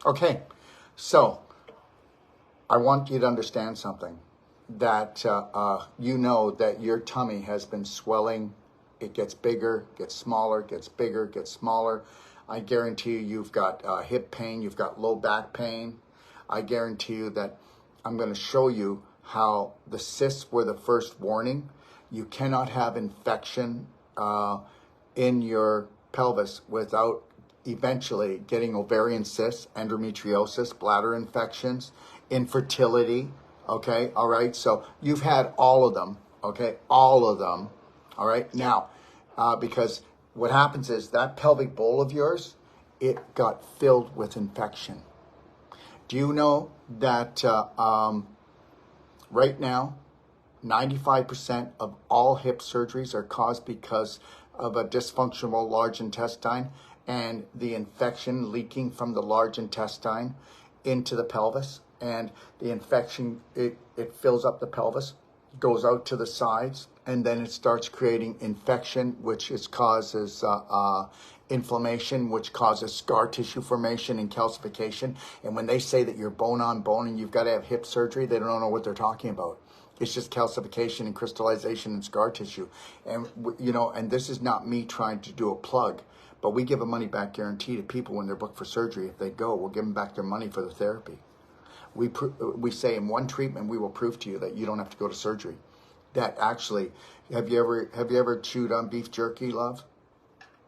Okay, so I want you to understand something, that you know that your tummy has been swelling. It gets bigger, gets smaller, gets bigger, gets smaller. I guarantee you've got hip pain, you've got low back pain. I guarantee you that I'm going to show you how the cysts were the first warning. You cannot have infection in your pelvis without eventually getting ovarian cysts, endometriosis, bladder infections, infertility. Okay, all right. So you've had all of them. Okay, all of them. All right. Now, because what happens is that pelvic bowl of yours, it got filled with infection. Do you know that right now, 95% of all hip surgeries are caused because of a dysfunctional large intestine and the infection leaking from the large intestine into the pelvis? And the infection, it fills up the pelvis, goes out to the sides, and then it starts creating infection, which causes inflammation, which causes scar tissue formation and calcification. And when they say that you're bone on bone and you've got to have hip surgery, they don't know what they're talking about. It's just calcification and crystallization and scar tissue. And, you know, and this is not me trying to do a plug, but we give a money back guarantee to people when they're booked for surgery. If they go, we'll give them back their money for the therapy. We say in one treatment, we will prove to you that you don't have to go to surgery. That actually, have you ever chewed on beef jerky, love?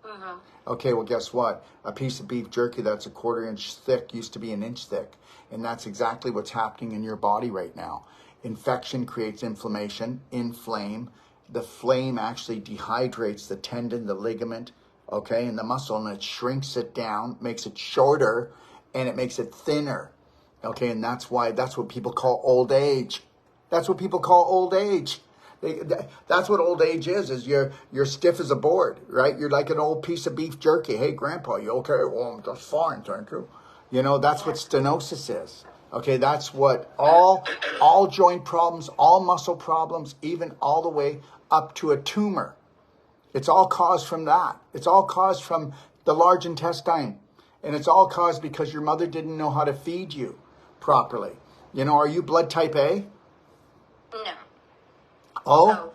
Uh-huh. Okay, well, guess what? A piece of beef jerky that's a 1/4 inch thick used to be an inch thick. And that's exactly what's happening in your body right now. Infection creates inflammation, inflame. The flame actually dehydrates the tendon, the ligament, okay, and the muscle, and it shrinks it down, makes it shorter, and it makes it thinner. Okay, and that's what people call old age. That's what people call old age. That's what old age is you're stiff as a board, right? You're like an old piece of beef jerky. Hey, Grandpa, you okay? Well, I'm just fine, thank you. You know, that's what stenosis is. Okay, that's what all joint problems, all muscle problems, even all the way up to a tumor. It's all caused from that. It's all caused from the large intestine. And it's all caused because your mother didn't know how to feed you properly. You know, are you blood type A? No. Oh? No.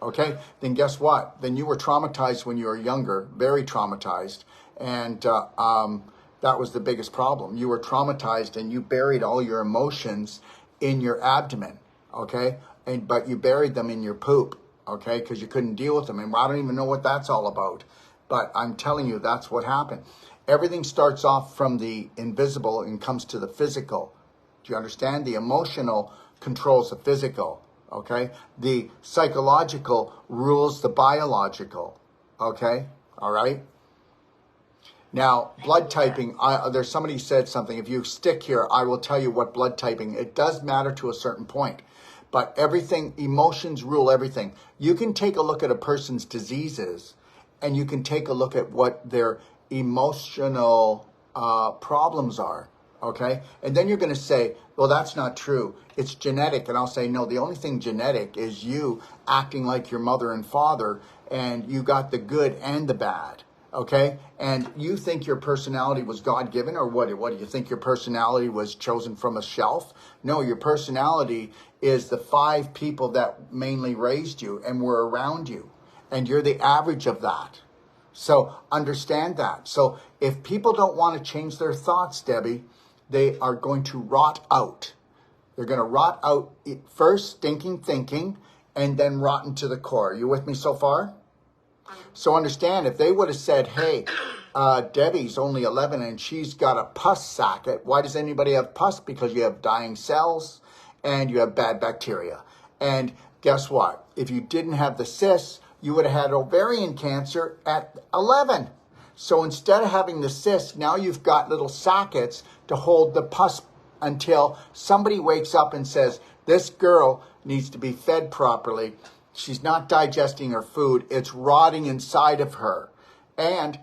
Okay, then guess what? Then you were traumatized when you were younger, very traumatized. And that was the biggest problem. You were traumatized and you buried all your emotions in your abdomen, okay? But you buried them in your poop, okay? Because you couldn't deal with them. And I don't even know what that's all about. But I'm telling you, that's what happened. Everything starts off from the invisible and comes to the physical. Do you understand? The emotional controls the physical, okay? The psychological rules the biological, okay? All right? Now, blood typing, there's somebody said something. If you stick here, I will tell you what blood typing, it does matter to a certain point. But everything, emotions rule everything. You can take a look at a person's diseases and you can take a look at what their emotional problems are, okay? And then you're going to say, well, that's not true. It's genetic. And I'll say, no, the only thing genetic is you acting like your mother and father, and you got the good and the bad, okay? And you think your personality was God-given, or what? What do you think, your personality was chosen from a shelf? No, your personality is the 5 people that mainly raised you and were around you. And you're the average of that. So understand that. So if people don't want to change their thoughts, Debbie, they are going to rot out. They're going to rot out first, stinking thinking, and then rotten to the core. You with me so far? So understand, if they would have said, hey, Debbie's only 11 and she's got a pus sacket. Why does anybody have pus? Because you have dying cells and you have bad bacteria. And guess what? If you didn't have the cysts, you would have had ovarian cancer at 11. So instead of having the cyst, now you've got little sockets to hold the pus until somebody wakes up and says, this girl needs to be fed properly. She's not digesting her food. It's rotting inside of her. And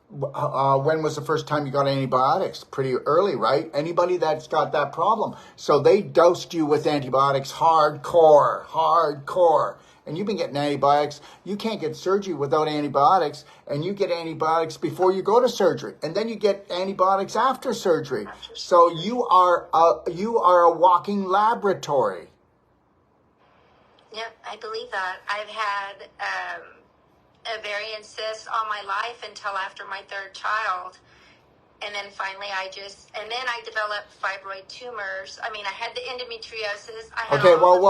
when was the first time you got antibiotics? Pretty early, right? Anybody that's got that problem. So they dosed you with antibiotics hardcore. and you've been getting antibiotics. You can't get surgery without antibiotics, and you get antibiotics before you go to surgery, and then you get antibiotics after surgery. So you are a walking laboratory. Yep, I believe that. I've had ovarian cysts all my life until after my third child. And then finally and then I developed fibroid tumors. I mean, I had the endometriosis. I had Okay, all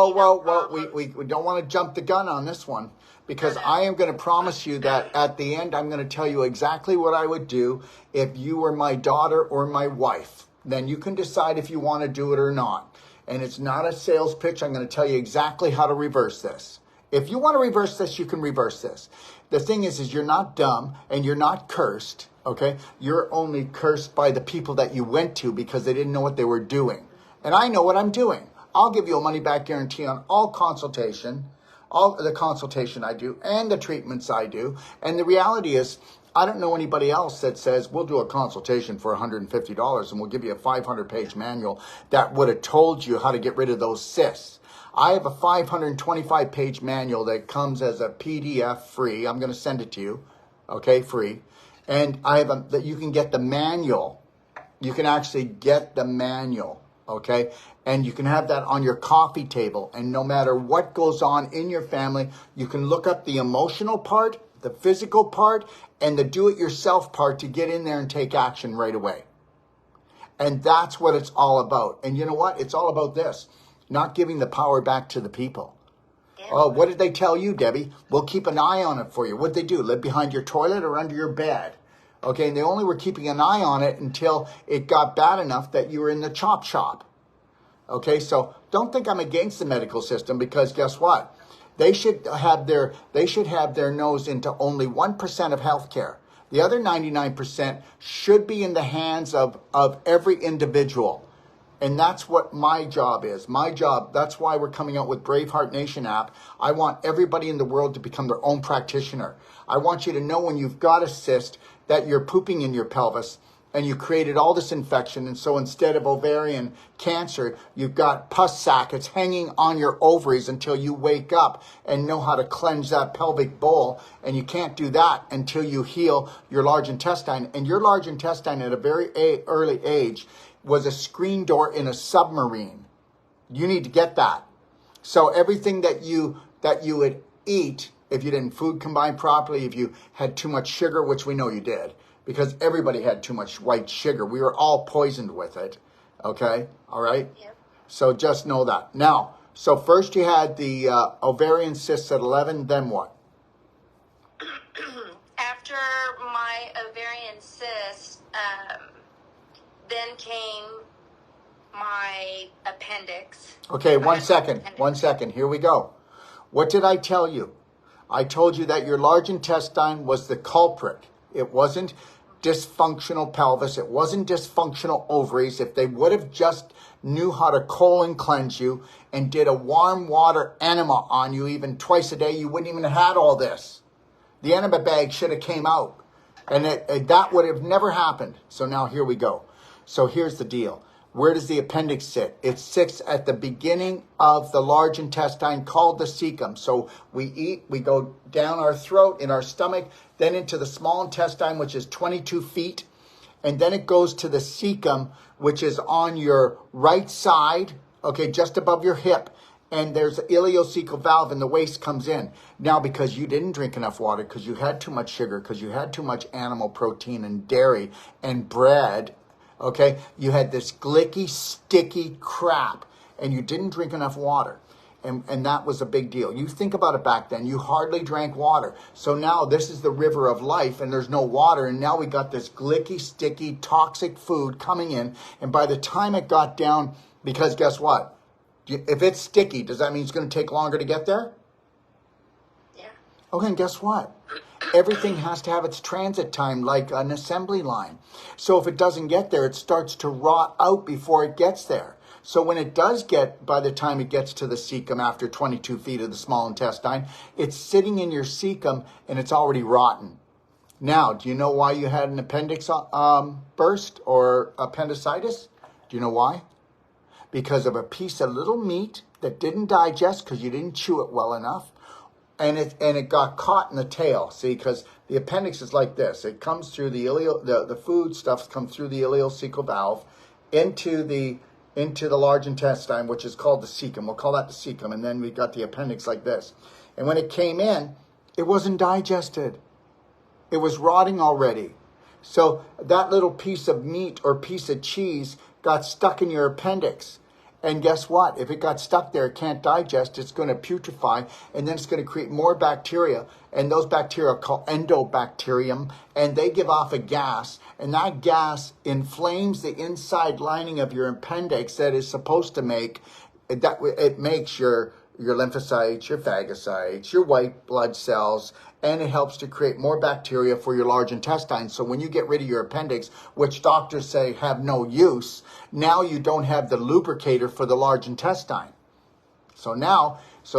we don't want to jump the gun on this one, because I am going to promise you that at the end, I'm going to tell you exactly what I would do if you were my daughter or my wife. Then you can decide if you want to do it or not. And it's not a sales pitch. I'm going to tell you exactly how to reverse this. If you want to reverse this, you can reverse this. The thing is you're not dumb and you're not cursed. Okay, you're only cursed by the people that you went to because they didn't know what they were doing. And I know what I'm doing. I'll give you a money back guarantee on all the consultation I do and the treatments I do. And the reality is, I don't know anybody else that says, we'll do a consultation for $150 and we'll give you a 500-page manual that would have told you how to get rid of those cysts. I have a 525-page manual that comes as a PDF free. I'm going to send it to you, okay, free. And I have that you can get the manual. You can actually get the manual, okay? And you can have that on your coffee table. And no matter what goes on in your family, you can look up the emotional part, the physical part, and the do-it-yourself part to get in there and take action right away. And that's what it's all about. And you know what? It's all about this, not giving the power back to the people. Oh, what did they tell you, Debbie? We'll keep an eye on it for you. What did they do? Live behind your toilet or under your bed? Okay, and they only were keeping an eye on it until it got bad enough that you were in the chop shop. Okay, so don't think I'm against the medical system, because guess what? They should have their nose into only 1% of healthcare. The other 99% should be in the hands of every individual. And that's what my job is. My job, that's why we're coming out with Braveheart Nation app. I want everybody in the world to become their own practitioner. I want you to know when you've got a cyst that you're pooping in your pelvis and you created all this infection. And so instead of ovarian cancer, you've got pus sacs hanging on your ovaries until you wake up and know how to cleanse that pelvic bowl. And you can't do that until you heal your large intestine. And your large intestine at a very early age was a screen door in a submarine. You need to get that. So everything that you would eat, if you didn't food combine properly, if you had too much sugar, which we know you did, because everybody had too much white sugar. We were all poisoned with it. Okay? All right? Yep. So just know that. Now, so first you had the ovarian cysts at 11, then what? After my ovarian cyst, then came my appendix. Okay, 1 second. Here we go. What did I tell you? I told you that your large intestine was the culprit. It wasn't dysfunctional pelvis. It wasn't dysfunctional ovaries. If they would have just knew how to colon cleanse you and did a warm water enema on you even twice a day, you wouldn't even have had all this. The enema bag should have came out. And that would have never happened. So now here we go. So here's the deal. Where does the appendix sit? It sits at the beginning of the large intestine called the cecum. So we eat, we go down our throat, in our stomach, then into the small intestine, which is 22 feet. And then it goes to the cecum, which is on your right side, okay, just above your hip. And there's an ileocecal valve and the waste comes in. Now, because you didn't drink enough water, because you had too much sugar, because you had too much animal protein and dairy and bread, okay, you had this glicky, sticky crap, and you didn't drink enough water. And that was a big deal. You think about it back then, you hardly drank water. So now this is the river of life and there's no water. And now we got this glicky, sticky, toxic food coming in. And by the time it got down, because guess what? If it's sticky, does that mean it's going to take longer to get there? Yeah. Okay, and guess what? Everything has to have its transit time like an assembly line. So if it doesn't get there, it starts to rot out before it gets there. So when it does get, by the time it gets to the cecum after 22 feet of the small intestine, it's sitting in your cecum and it's already rotten. Now, do you know why you had an appendix burst or appendicitis? Do you know why? Because of a piece of little meat that didn't digest because you didn't chew it well enough, it got caught in the tail. See, because the appendix is like this. It comes through the food stuff comes through the ileocecal valve into the large intestine, which is called the cecum. We'll call that the cecum. And then we got the appendix like this. And when it came in, it wasn't digested. It was rotting already. So that little piece of meat or piece of cheese got stuck in your appendix. And guess what? If it got stuck there, it can't digest. It's going to putrefy, and then it's going to create more bacteria. And those bacteria are called endobacterium, and they give off a gas. And that gas inflames the inside lining of your appendix that is supposed to make, that it makes your lymphocytes, your phagocytes, your white blood cells, and it helps to create more bacteria for your large intestine. So when you get rid of your appendix, which doctors say have no use, now you don't have the lubricator for the large intestine. So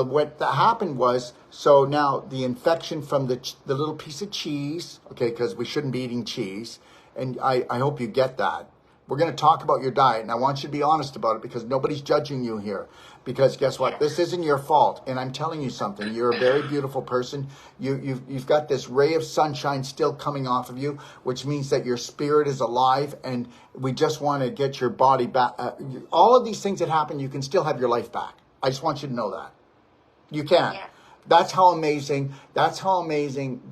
what that happened was, so now the infection from the little piece of cheese, okay, because we shouldn't be eating cheese, and I hope you get that. We're going to talk about your diet, and I want you to be honest about it because nobody's judging you here. Because guess what? This isn't your fault, and I'm telling you something. You're a very beautiful person. You've got this ray of sunshine still coming off of you, which means that your spirit is alive, and we just want to get your body back. All of these things that happen, you can still have your life back. I just want you to know that. You can. Yeah. That's how amazing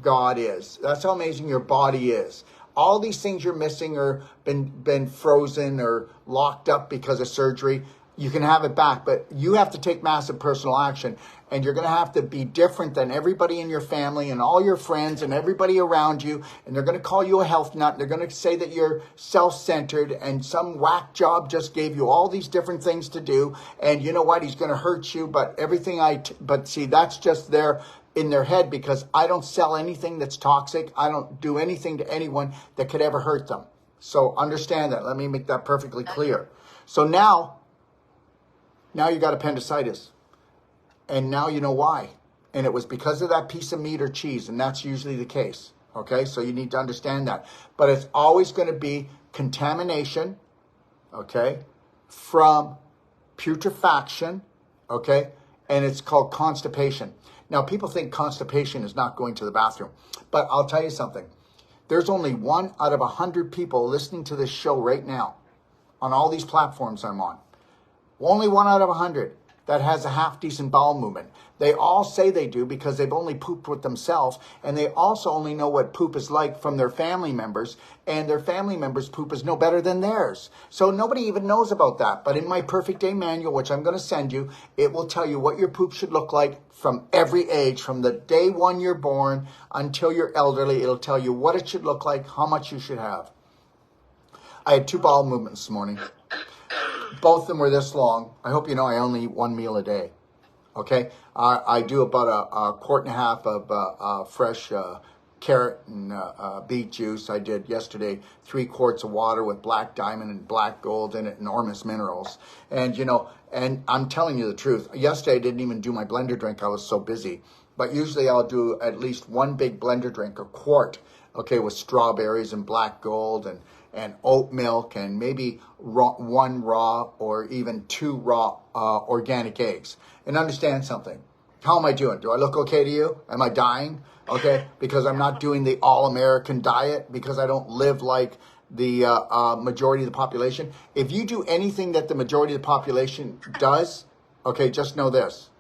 God is. That's how amazing your body is. All these things you're missing or been frozen or locked up because of surgery, you can have it back, but you have to take massive personal action, and you're going to have to be different than everybody in your family and all your friends and everybody around you, and they're going to call you a health nut. They're going to say that you're self-centered and some whack job just gave you all these different things to do, and you know what? He's going to hurt you, but but see, that's just there in their head because I don't sell anything that's toxic. I don't do anything to anyone that could ever hurt them. So understand that. Let me make that perfectly clear. So now you got appendicitis. And now you know why. And it was because of that piece of meat or cheese. And that's usually the case. Okay, so you need to understand that. But it's always going to be contamination, okay, from putrefaction, okay, and it's called constipation. Now, people think constipation is not going to the bathroom. But I'll tell you something. There's only 1 out of 100 people listening to this show right now on all these platforms I'm on. Only 1 out of 100 that has a half-decent bowel movement. They all say they do because they've only pooped with themselves, and they also only know what poop is like from their family members, and their family members' poop is no better than theirs. So nobody even knows about that. But in my Perfect Day Manual, which I'm going to send you, it will tell you what your poop should look like from every age, from the day one you're born until you're elderly. It'll tell you what it should look like, how much you should have. I had 2 bowel movements this morning. Both of them were this long. I hope you know I only eat 1 meal a day. Okay? I do about a quart and a half of fresh carrot and beet juice. I did yesterday 3 quarts of water with black diamond and black gold in it, enormous minerals. And, and I'm telling you the truth. Yesterday I didn't even do my blender drink. I was so busy. But usually I'll do at least 1 big blender drink, a quart, okay, with strawberries and black gold and oat milk and maybe 1 raw or even 2 raw organic eggs. And understand something. How am I doing? Do I look okay to you? Am I dying? Okay, because I'm not doing the all-American diet, because I don't live like the majority of the population. If you do anything that the majority of the population does, okay, just know this.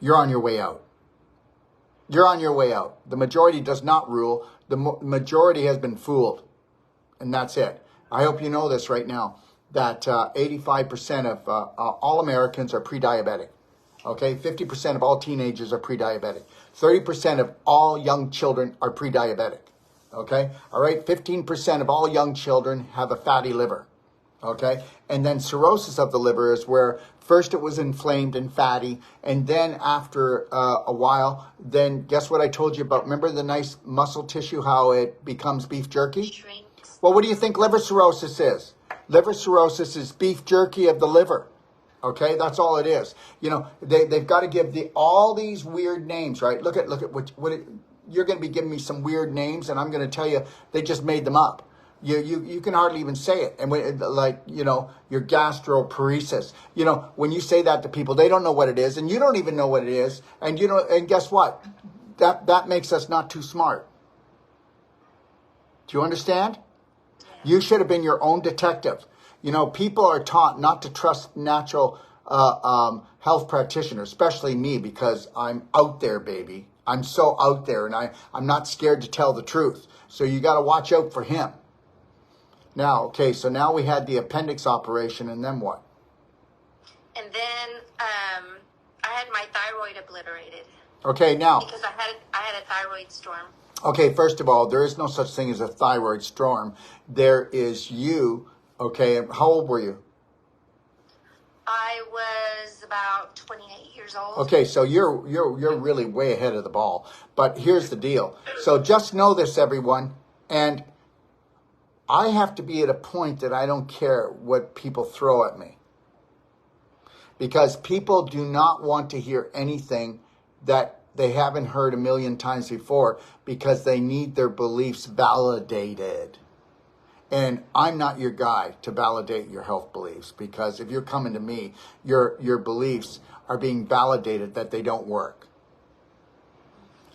You're on your way out. You're on your way out. The majority does not rule. The majority has been fooled. And that's it. I hope you know this right now, that 85% of all Americans are pre-diabetic. Okay, 50% of all teenagers are pre-diabetic. 30% of all young children are pre-diabetic. Okay, all right, 15% of all young children have a fatty liver. Okay, and then cirrhosis of the liver is where first it was inflamed and fatty, and then after a while, then guess what I told you about? Remember the nice muscle tissue, how it becomes beef jerky? Shrinks. Well, what do you think liver cirrhosis is? Liver cirrhosis is beef jerky of the liver. Okay, that's all it is. They've got to give all these weird names, right? Look at you're going to be giving me some weird names, and I'm going to tell you they just made them up. You can hardly even say it. And when, like, your gastroparesis, when you say that to people, they don't know what it is, and you don't even know what it is. And and guess what? That makes us not too smart. Do you understand? You should have been your own detective. People are taught not to trust natural health practitioners, especially me, because I'm out there, baby. I'm so out there, and I'm not scared to tell the truth. So you got to watch out for him. Now, okay, so now we had the appendix operation, and then what? And then I had my thyroid obliterated. Okay, now. Because I had a thyroid storm. Okay, first of all, there is no such thing as a thyroid storm. There is you. Okay, and how old were you? I was about 28 years old. Okay, so you're really way ahead of the ball. But here's the deal. So just know this, everyone, and I have to be at a point that I don't care what people throw at me. Because people do not want to hear anything that they haven't heard a million times before, because they need their beliefs validated. And I'm not your guy to validate your health beliefs, because if you're coming to me, your beliefs are being validated that they don't work.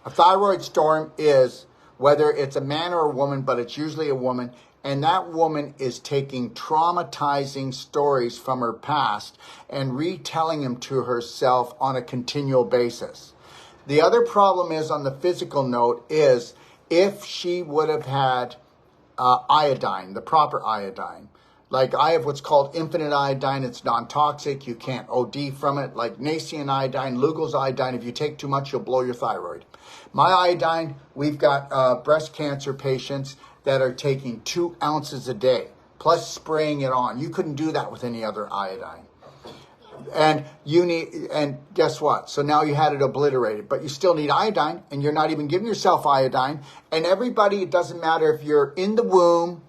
A thyroid storm is, whether it's a man or a woman, but it's usually a woman, and that woman is taking traumatizing stories from her past and retelling them to herself on a continual basis. The other problem is, on the physical note, is if she would have had iodine, the proper iodine. Like, I have what's called infinite iodine. It's non-toxic. You can't OD from it. Like Nacean iodine, Lugol's iodine. If you take too much, you'll blow your thyroid. My iodine, we've got breast cancer patients that are taking 2 ounces a day, plus spraying it on. You couldn't do that with any other iodine. And guess what? So now you had it obliterated, but you still need iodine, and you're not even giving yourself iodine. And everybody, it doesn't matter if you're in the womb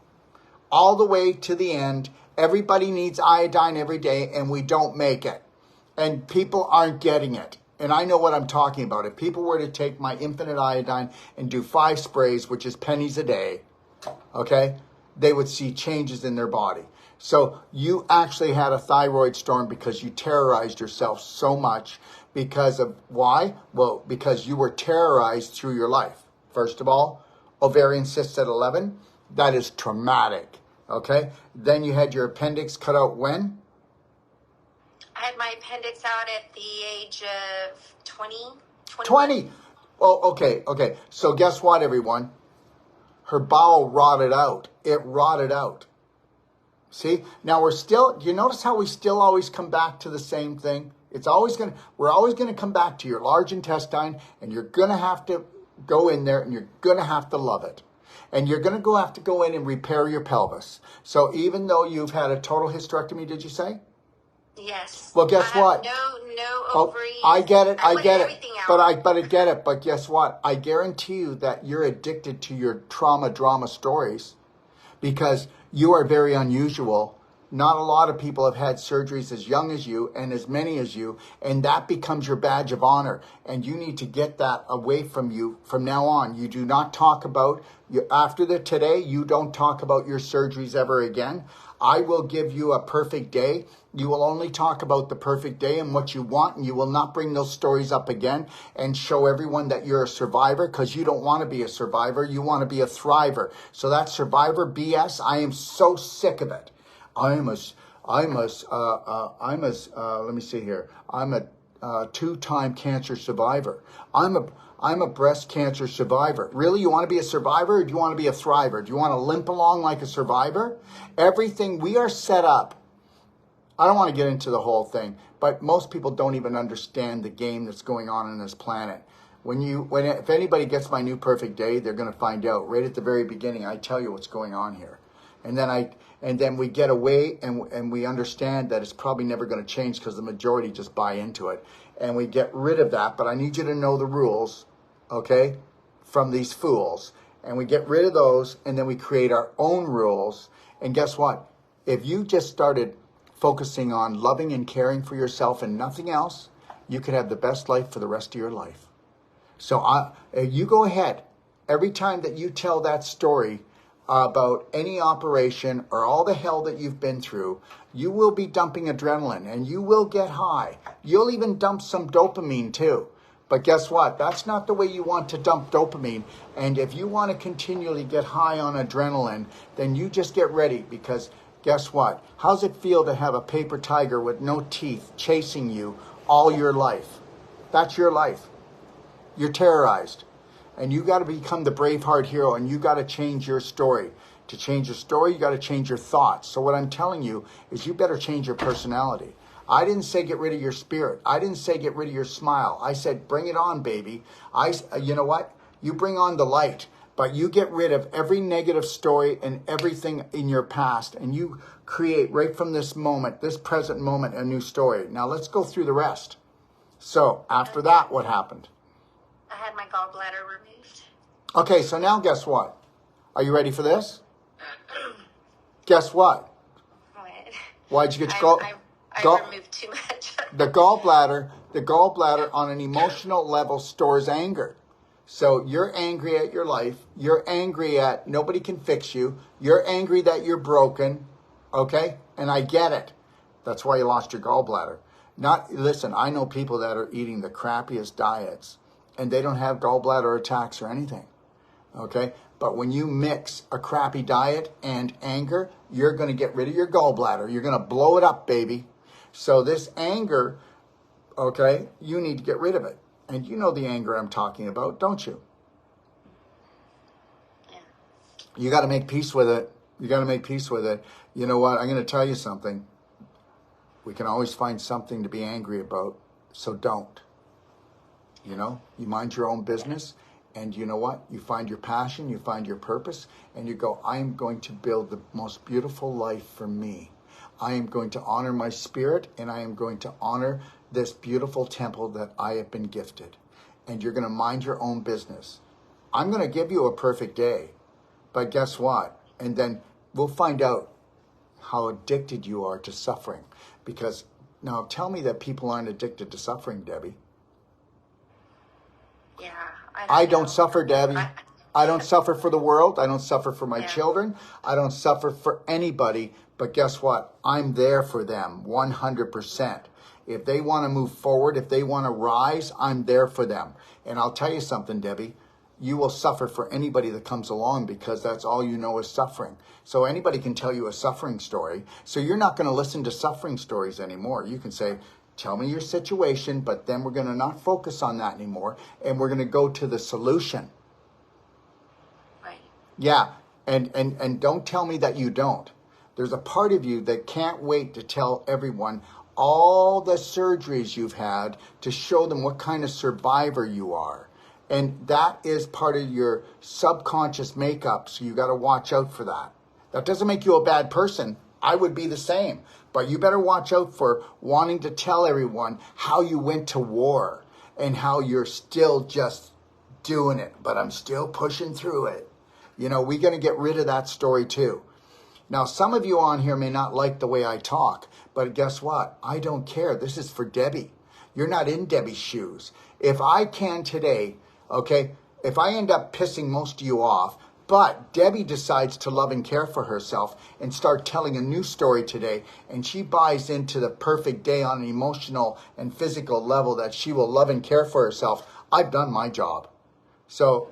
all the way to the end, everybody needs iodine every day, and we don't make it. And people aren't getting it. And I know what I'm talking about. If people were to take my infinite iodine and do 5 sprays, which is pennies a day, okay, they would see changes in their body. So you actually had a thyroid storm because you terrorized yourself so much. Because of why? Well, because you were terrorized through your life. First of all, ovarian cysts at 11. That is traumatic. Okay. Then you had your appendix cut out when? I had my appendix out at the age of 20. 20. Well, okay. So guess what, everyone? Her bowel rotted out. It rotted out. See, now do you notice how we still always come back to the same thing? We're always going to come back to your large intestine, and you're going to have to go in there, and you're going to have to love it. And you're going to have to go in and repair your pelvis. So even though you've had a total hysterectomy, did you say? Yes. Well, guess what? No ovaries. I get it. I get it. But I get it. But guess what? I guarantee you that you're addicted to your drama stories, because you are very unusual. Not a lot of people have had surgeries as young as you and as many as you, and that becomes your badge of honor. And you need to get that away from you from now on. You do not talk about, today, you don't talk about your surgeries ever again. I will give you a perfect day. You will only talk about the perfect day and what you want, and you will not bring those stories up again and show everyone that you're a survivor, because you don't want to be a survivor. You want to be a thriver. So that survivor BS, I am so sick of it. I'm a 2-time cancer survivor. I'm a breast cancer survivor. Really? You want to be a survivor, or do you want to be a thriver? Do you want to limp along like a survivor? Everything, we are set up. I don't want to get into the whole thing, but most people don't even understand the game that's going on this planet. If anybody gets my new perfect day, they're going to find out right at the very beginning. I tell you what's going on here. And then we get away, and we understand that it's probably never going to change, because the majority just buy into it. And we get rid of that. But I need you to know the rules, okay, from these fools. And we get rid of those, and then we create our own rules. And guess what? If you just started focusing on loving and caring for yourself and nothing else, you could have the best life for the rest of your life. So you go ahead. Every time that you tell that story, about any operation or all the hell that you've been through, you will be dumping adrenaline and you will get high. You'll even dump some dopamine too. But guess what? That's not the way you want to dump dopamine. And if you want to continually get high on adrenaline, then you just get ready, because guess what? How's it feel to have a paper tiger with no teeth chasing you all your life? That's your life. You're terrorized. And you got to become the Braveheart hero, and you got to change your story. To change your story, you got to change your thoughts. So what I'm telling you is you better change your personality. I didn't say get rid of your spirit. I didn't say get rid of your smile. I said bring it on, baby. You know what? You bring on the light, but you get rid of every negative story and everything in your past, and you create right from this moment, this present moment, a new story. Now let's go through the rest. So after that, what happened? I had my gallbladder removed. Okay, so now guess what? Are you ready for this? Guess what? What? Why'd you get I removed too much. The gallbladder on an emotional level stores anger. So you're angry at your life. You're angry at nobody can fix you. You're angry that you're broken. Okay? And I get it. That's why you lost your gallbladder. Listen, I know people that are eating the crappiest diets and they don't have gallbladder attacks or anything. Okay? But when you mix a crappy diet and anger, you're going to get rid of your gallbladder. You're going to blow it up, baby. So this anger, okay, you need to get rid of it. And you know the anger I'm talking about, don't you? Yeah. You got to make peace with it. You got to make peace with it. You know what? I'm going to tell you something. We can always find something to be angry about, so don't. You know, you mind your own business, and you know what? You find your passion, you find your purpose, and you go, I am going to build the most beautiful life for me. I am going to honor my spirit, and I am going to honor this beautiful temple that I have been gifted. And you're going to mind your own business. I'm going to give you a perfect day, but guess what? And then we'll find out how addicted you are to suffering. Because now tell me that people aren't addicted to suffering, Debbie. Yeah. I don't suffer, Debbie. I don't suffer for the world. I don't suffer for my children. I don't suffer for anybody. But guess what? I'm there for them 100%. If they want to move forward, if they want to rise, I'm there for them. And I'll tell you something, Debbie. You will suffer for anybody that comes along, because that's all you know is suffering. So anybody can tell you a suffering story. So you're not going to listen to suffering stories anymore. You can say, tell me your situation, but then we're going to not focus on that anymore. And we're going to go to the solution. Right. Yeah. And don't tell me that you don't. There's a part of you that can't wait to tell everyone all the surgeries you've had to show them what kind of survivor you are. And that is part of your subconscious makeup, so you got to watch out for that. That doesn't make you a bad person. I would be the same. But you better watch out for wanting to tell everyone how you went to war and how you're still just doing it, but I'm still pushing through it. You know, we're going to get rid of that story too. Now, some of you on here may not like the way I talk, but guess what? I don't care. This is for Debbie. You're not in Debbie's shoes. If I can today, okay, if I end up pissing most of you off, but Debbie decides to love and care for herself and start telling a new story today, and she buys into the perfect day on an emotional and physical level that she will love and care for herself, I've done my job. So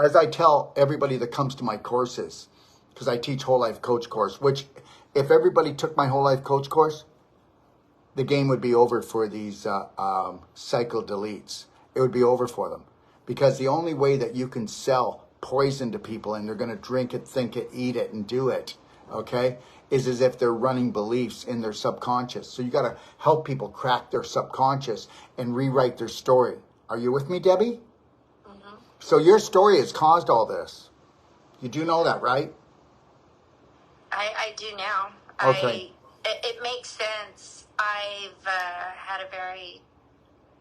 as I tell everybody that comes to my courses, because I teach Whole Life Coach course, which if everybody took my Whole Life Coach course, the game would be over for these cycle deletes. It would be over for them. Because the only way that you can sell poison to people and they're going to drink it, think it, eat it, and do it, okay, is as if they're running beliefs in their subconscious. So you got to help people crack their subconscious and rewrite their story. Are you with me, Debbie? Mm-hmm. So your story has caused all this. You do know that, right? I do now. Okay. It makes sense. I've had a very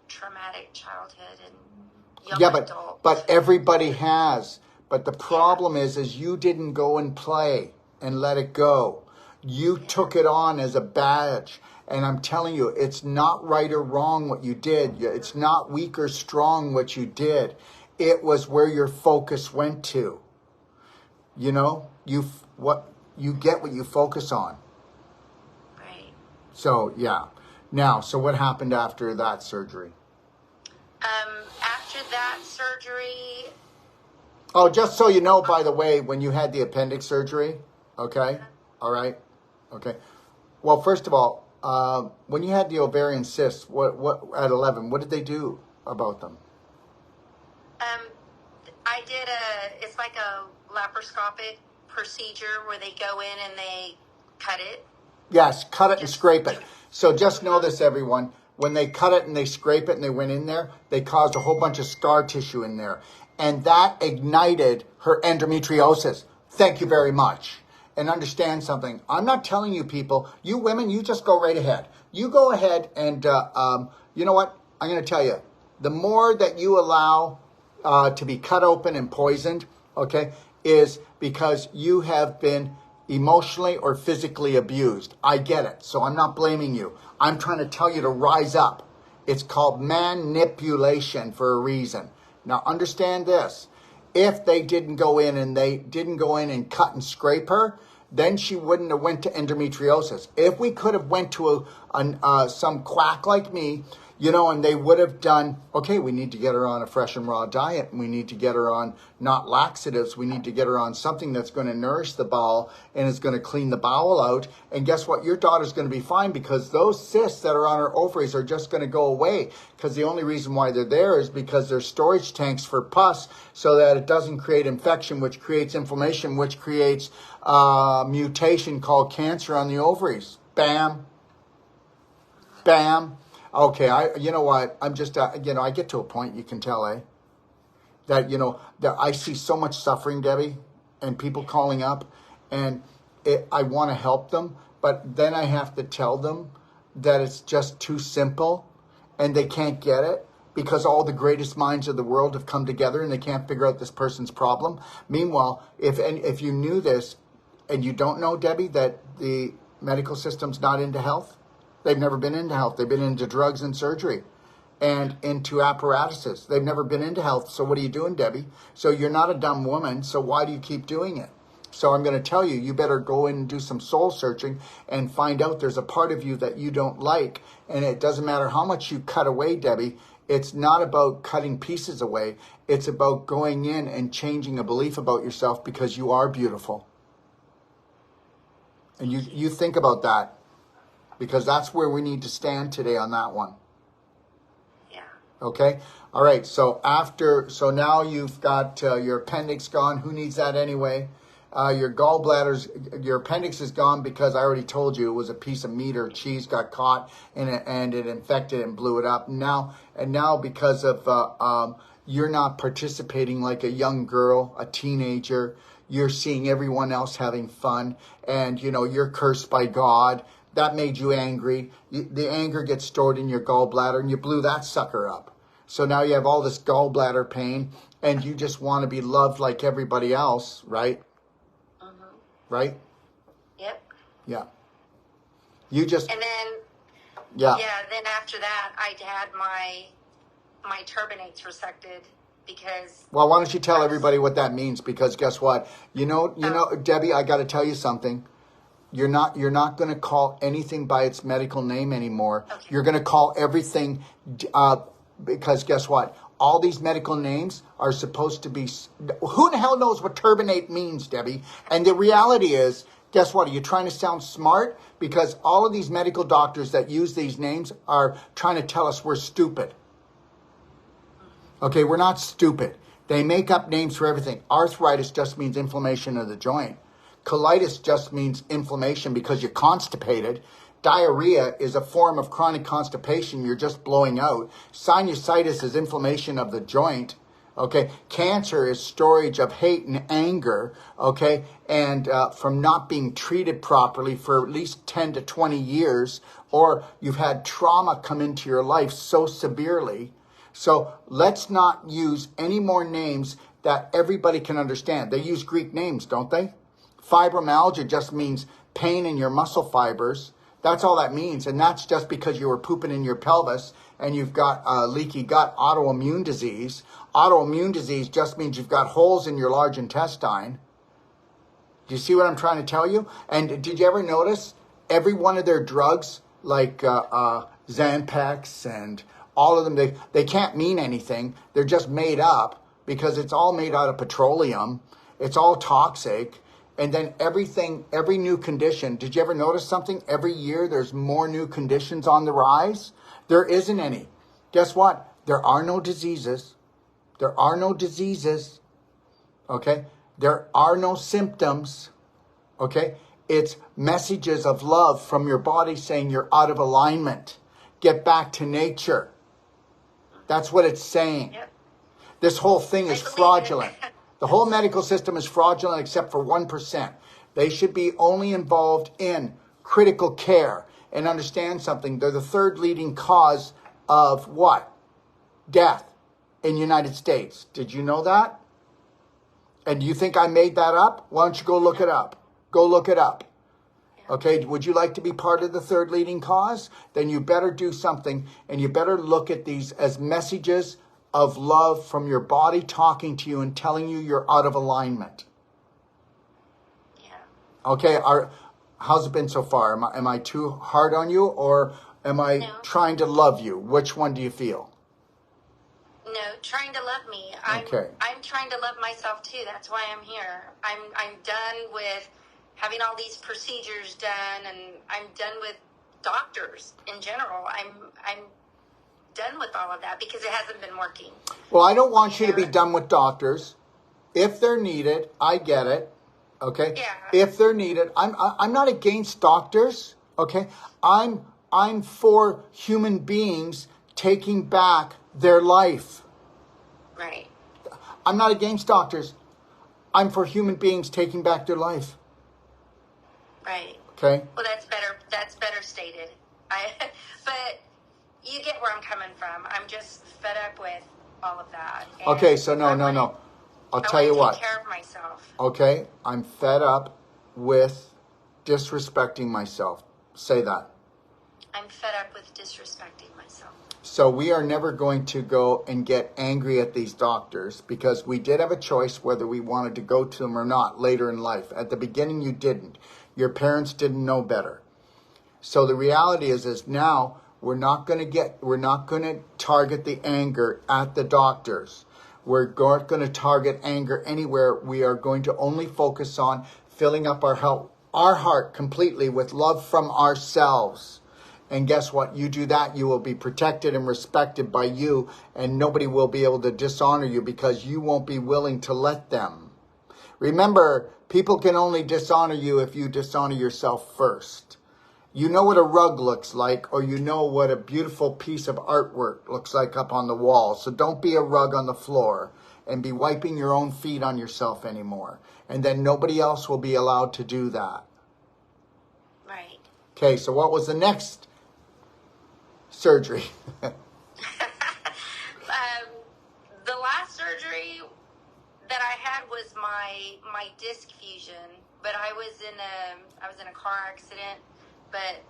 traumatic childhood and young adult. But everybody has. But the problem is you didn't go and play and let it go. You took it on as a badge. And I'm telling you, it's not right or wrong what you did. It's not weak or strong what you did. It was where your focus went to. You know? you get what you focus on. Right. So yeah. Now, so what happened after that surgery? After that surgery. Oh, just so you know, by the way, when you had the appendix surgery, okay, all right, okay. Well, first of all, when you had the ovarian cysts, what at 11, what did they do about them? I did it's like a laparoscopic procedure where they go in and they cut it. Yes, cut it and scrape it. So just know this, everyone. When they cut it and they scrape it and they went in there, they caused a whole bunch of scar tissue in there. And that ignited her endometriosis. Thank you very much. And understand something. I'm not telling you people, you women, you just go right ahead. You go ahead and, you know what? I'm going to tell you. The more that you allow to be cut open and poisoned, okay, is because you have been emotionally or physically abused. I get it. So I'm not blaming you. I'm trying to tell you to rise up. It's called manipulation for a reason. Now understand this. If they didn't go in and cut and scrape her, then she wouldn't have went to endometriosis. If we could have went to some quack like me, you know, and they would have done, okay, we need to get her on a fresh and raw diet. And we need to get her on not laxatives. We need to get her on something that's going to nourish the bowel and is going to clean the bowel out. And guess what? Your daughter's going to be fine because those cysts that are on her ovaries are just going to go away. Because the only reason why they're there is because they're storage tanks for pus so that it doesn't create infection, which creates inflammation, which creates mutation called cancer on the ovaries. Bam. Bam. Okay, you know what? I'm just, you know, I get to a point, you can tell, that, you know, that I see so much suffering, Debbie, and people calling up, and I want to help them, but then I have to tell them that it's just too simple, and they can't get it, because all the greatest minds of the world have come together, and they can't figure out this person's problem. Meanwhile, if you knew this, and you don't know, Debbie, that the medical system's not into health, they've never been into health. They've been into drugs and surgery and into apparatuses. They've never been into health. So what are you doing, Debbie? So you're not a dumb woman. So why do you keep doing it? So I'm going to tell you, you better go in and do some soul searching and find out there's a part of you that you don't like. And it doesn't matter how much you cut away, Debbie. It's not about cutting pieces away. It's about going in and changing a belief about yourself because you are beautiful. And you think about that. Because that's where we need to stand today on that one. Yeah. Okay? All right. So now you've got your appendix gone. Who needs that anyway? Your your appendix is gone because I already told you it was a piece of meat or cheese got caught and it infected and blew it up. Now because of you're not participating like a young girl, a teenager, you're seeing everyone else having fun, and you know you're cursed by God. That made you angry. The anger gets stored in your gallbladder, and you blew that sucker up. So now you have all this gallbladder pain, and you just want to be loved like everybody else, right? Mm-hmm. Right? Yep. Yeah. You just... And then... Yeah. Yeah, then after that, I had my turbinates resected because... Well, why don't you tell everybody what that means? Because guess what? You know, Debbie, I got to tell you something. You're not going to call anything by its medical name anymore. Okay. You're going to call everything because guess what? All these medical names are supposed to be... Who the hell knows what turbinate means, Debbie? And the reality is, guess what? Are you trying to sound smart? Because all of these medical doctors that use these names are trying to tell us we're stupid. Okay, we're not stupid. They make up names for everything. Arthritis just means inflammation of the joint. Colitis just means inflammation because you're constipated. Diarrhea is a form of chronic constipation. You're just blowing out. Sinusitis is inflammation of the joint. Okay. Cancer is storage of hate and anger. Okay. And from not being treated properly for at least 10 to 20 years, or you've had trauma come into your life so severely. So let's not use any more names that everybody can understand. They use Greek names, don't they? Fibromyalgia just means pain in your muscle fibers. That's all that means. And that's just because you were pooping in your pelvis and you've got leaky gut, autoimmune disease. Autoimmune disease just means you've got holes in your large intestine. Do you see what I'm trying to tell you? And did you ever notice every one of their drugs, like Xanax and all of them, they can't mean anything. They're just made up because it's all made out of petroleum. It's all toxic. And then everything, every new condition, did you ever notice something? Every year there's more new conditions on the rise. There isn't any. Guess what? There are no diseases. There are no diseases. Okay? There are no symptoms. Okay? It's messages of love from your body saying you're out of alignment. Get back to nature. That's what it's saying. Yep. This whole thing is fraudulent. The whole medical system is fraudulent except for 1%. They should be only involved in critical care. And understand something. They're the third leading cause of what? Death in the United States. Did you know that? And do you think I made that up? Why don't you go look it up? Go look it up. Okay, would you like to be part of the third leading cause? Then you better do something, and you better look at these as messages of love from your body talking to you and telling you you're out of alignment. Yeah. Okay, how's it been so far? Am I too hard on you, or am I trying to love you? Which one do you feel? No, trying to love me. Okay. I'm trying to love myself too. That's why I'm here. I'm done with having all these procedures done, and I'm done with doctors in general. I'm done with all of that because it hasn't been working. Well, I don't want you to be done with doctors. If they're needed, I get it. Okay. Yeah. If they're needed, I'm not against doctors. Okay. I'm for human beings taking back their life. Right. I'm not against doctors. I'm for human beings taking back their life. Right. Okay. Well, that's better. That's better stated. But you get where I'm coming from. I'm just fed up with all of that. And Okay. So no. I'll tell you what. Take care of myself. Okay. I'm fed up with disrespecting myself. Say that. I'm fed up with disrespecting myself. So we are never going to go and get angry at these doctors because we did have a choice whether we wanted to go to them or not later in life. At the beginning, you didn't. Your parents didn't know better. So the reality is now we're not going to target the anger at the doctors. We're not going to target anger anywhere. We are going to only focus on filling up our heart completely with love from ourselves. And guess what? You do that, you will be protected and respected by you, and nobody will be able to dishonor you because you won't be willing to let them. Remember, people can only dishonor you if you dishonor yourself first. You know what a rug looks like, or you know what a beautiful piece of artwork looks like up on the wall. So don't be a rug on the floor and be wiping your own feet on yourself anymore. And then nobody else will be allowed to do that. Right. Okay, so what was the next surgery? The last surgery that I had was my disc fusion, but I was in a car accident. But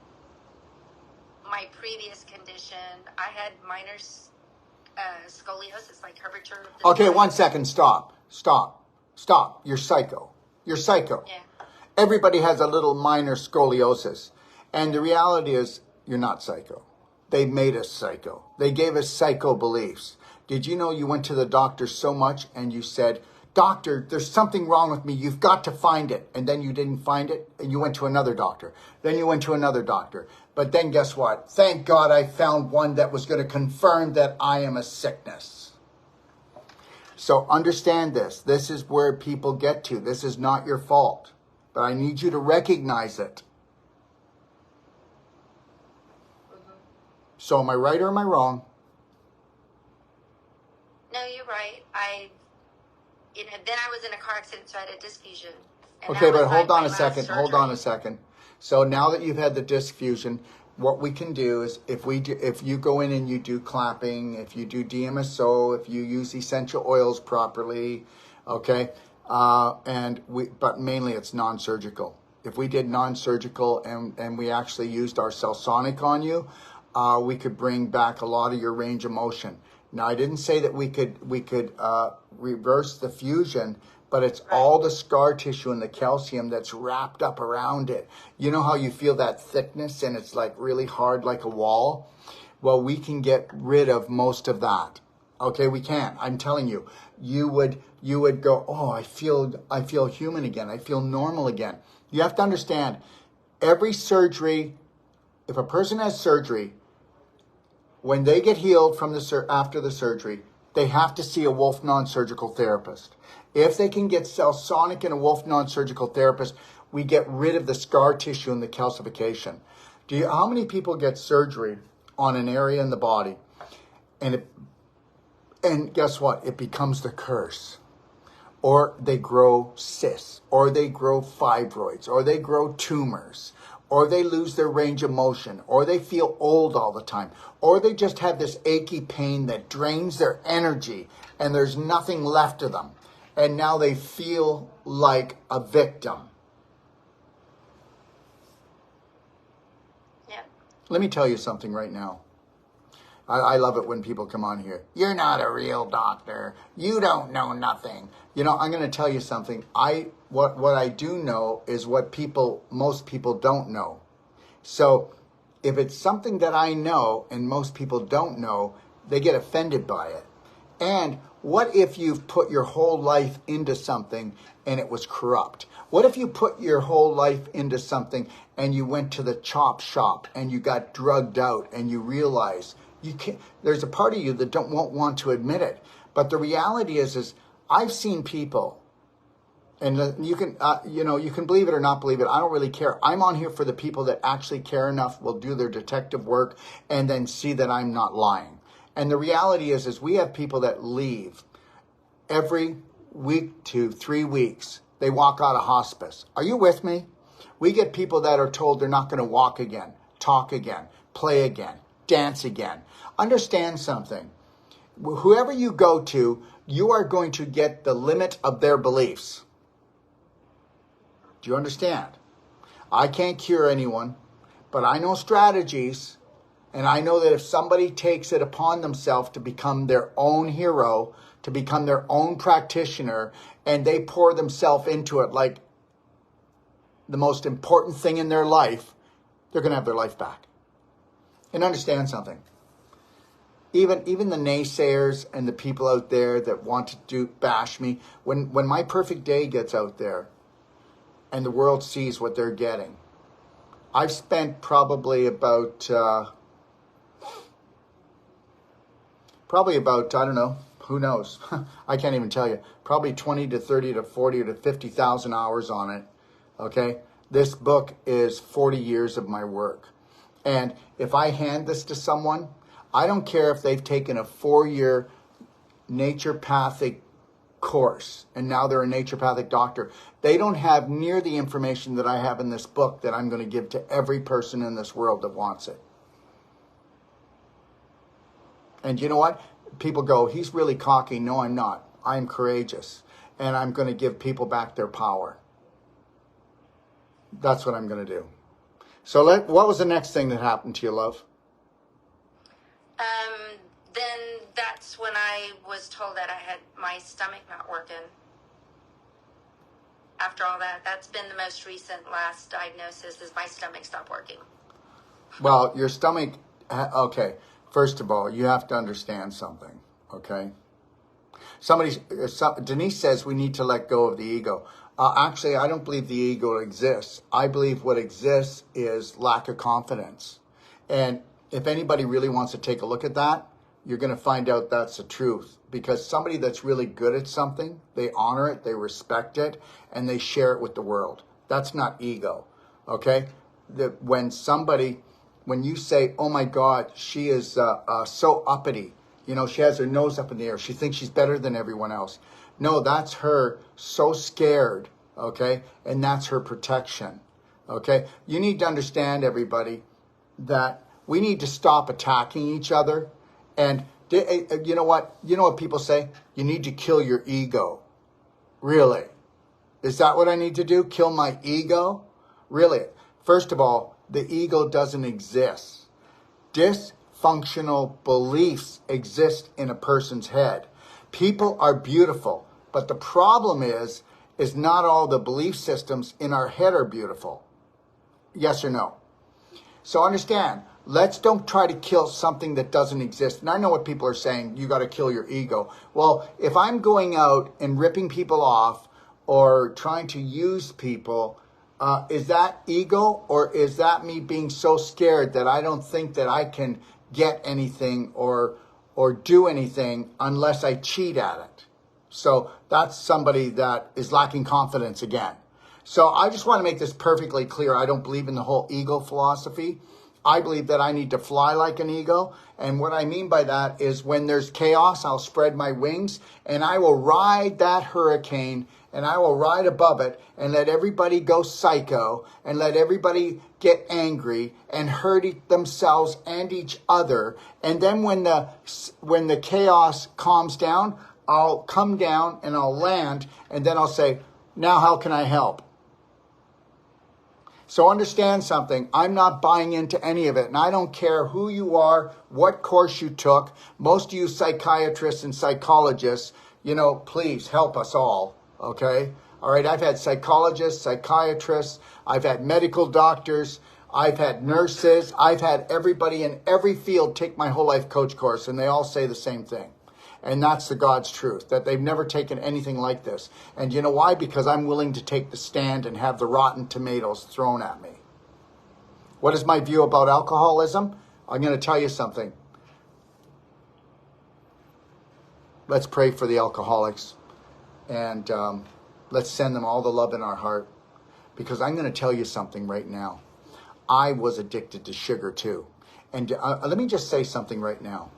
my previous condition, I had minor scoliosis, like curvature of the Okay, spine. 1 second. Stop. You're psycho. Yeah. Everybody has a little minor scoliosis. And the reality is, you're not psycho. They made us psycho. They gave us psycho beliefs. Did you know you went to the doctor so much and you said, "Doctor, there's something wrong with me. You've got to find it." And then you didn't find it and you went to another doctor. Then you went to another doctor. But then guess what? Thank God I found one that was going to confirm that I am a sickness. So understand this. This is where people get to. This is not your fault. But I need you to recognize it. So am I right or am I wrong? No, you're right. Then I was in a car accident, so I had a disc fusion. And Okay, that was but hold my on a last second. Hold on a surgery. second. So now that you've had the disc fusion, what we can do is if you go in and you do clapping, if you do DMSO, if you use essential oils properly, okay, but mainly it's non-surgical. If we did non-surgical and we actually used our Cellsonic on you, we could bring back a lot of your range of motion. Now, I didn't say that we could reverse the fusion, but it's all the scar tissue and the calcium that's wrapped up around it. You know how you feel that thickness and it's like really hard like a wall? Well, we can get rid of most of that. Okay, we can. I'm telling you, you would go, oh, I feel human again. I feel normal again. You have to understand, every surgery, if a person has surgery, when they get healed from after the surgery, they have to see a Wolf non-surgical therapist. If they can get Cellsonic and a Wolf non-surgical therapist, we get rid of the scar tissue and the calcification. How many people get surgery on an area in the body, and guess what? It becomes the curse. Or they grow cysts, or they grow fibroids, or they grow tumors, or they lose their range of motion, or they feel old all the time, or they just have this achy pain that drains their energy and there's nothing left of them. And now they feel like a victim. Yeah. Let me tell you something right now. I love it when people come on here. You're not a real doctor. You don't know nothing. You know, I'm going to tell you something. What I do know is what most people don't know. So if it's something that I know and most people don't know, they get offended by it. And what if you've put your whole life into something and it was corrupt? What if you put your whole life into something and you went to the chop shop and you got drugged out and you realize you can't? There's a part of you that won't want to admit it. But the reality is I've seen people, and you can, you can believe it or not believe it. I don't really care. I'm on here for the people that actually care enough, will do their detective work, and then see that I'm not lying. And the reality is we have people that leave every week to 3 weeks. They walk out of hospice. Are you with me? We get people that are told they're not going to walk again, talk again, play again, dance again. Understand something. Whoever you go to, you are going to get the limit of their beliefs. Do you understand? I can't cure anyone, but I know strategies, and I know that if somebody takes it upon themselves to become their own hero, to become their own practitioner, and they pour themselves into it like the most important thing in their life, they're going to have their life back. And understand something. Even the naysayers and the people out there that want to bash me, when my perfect day gets out there and the world sees what they're getting, I've spent probably about, I don't know, who knows? I can't even tell you. Probably 20 to 30 to 40 to 50,000 hours on it. Okay? This book is 40 years of my work. And if I hand this to someone, I don't care if they've taken a 4-year naturopathic course and now they're a naturopathic doctor. They don't have near the information that I have in this book that I'm going to give to every person in this world that wants it. And you know what? People go, he's really cocky. No, I'm not. I'm courageous. And I'm going to give people back their power. That's what I'm going to do. So what was the next thing that happened to you, love? Then that's when I was told that I had my stomach not working. After all that, that's been the most recent last diagnosis, is my stomach stopped working. Well, your stomach, okay. First of all, you have to understand something, okay? Denise says we need to let go of the ego. Actually, I don't believe the ego exists. I believe what exists is lack of confidence. And if anybody really wants to take a look at that, you're going to find out that's the truth. Because somebody that's really good at something, they honor it, they respect it, and they share it with the world. That's not ego, okay? When you say, oh my God, she is so uppity, she has her nose up in the air, she thinks she's better than everyone else. No, that's her so scared, okay? And that's her protection, okay? You need to understand, everybody, that we need to stop attacking each other. And you know what? You know what people say? You need to kill your ego. Really? Is that what I need to do? Kill my ego? Really? First of all, the ego doesn't exist. Dysfunctional beliefs exist in a person's head. People are beautiful. But the problem is not all the belief systems in our head are beautiful. Yes or no? So understand, let's don't try to kill something that doesn't exist. And I know what people are saying, you got to kill your ego. Well, if I'm going out and ripping people off or trying to use people, is that ego, or is that me being so scared that I don't think that I can get anything or do anything unless I cheat at it? So that's somebody that is lacking confidence again. So I just want to make this perfectly clear. I don't believe in the whole ego philosophy. I believe that I need to fly like an eagle. And what I mean by that is when there's chaos, I'll spread my wings and I will ride that hurricane, and I will ride above it and let everybody go psycho and let everybody get angry and hurt themselves and each other. And then when the chaos calms down, I'll come down and I'll land, and then I'll say, now how can I help? So understand something. I'm not buying into any of it. And I don't care who you are, what course you took. Most of you psychiatrists and psychologists, please help us all. Okay? All right. I've had psychologists, psychiatrists. I've had medical doctors. I've had nurses. I've had everybody in every field take my whole life coach course, and they all say the same thing. And that's the God's truth, that they've never taken anything like this. And you know why? Because I'm willing to take the stand and have the rotten tomatoes thrown at me. What is my view about alcoholism? I'm going to tell you something. Let's pray for the alcoholics. And let's send them all the love in our heart. Because I'm going to tell you something right now. I was addicted to sugar too. And let me just say something right now.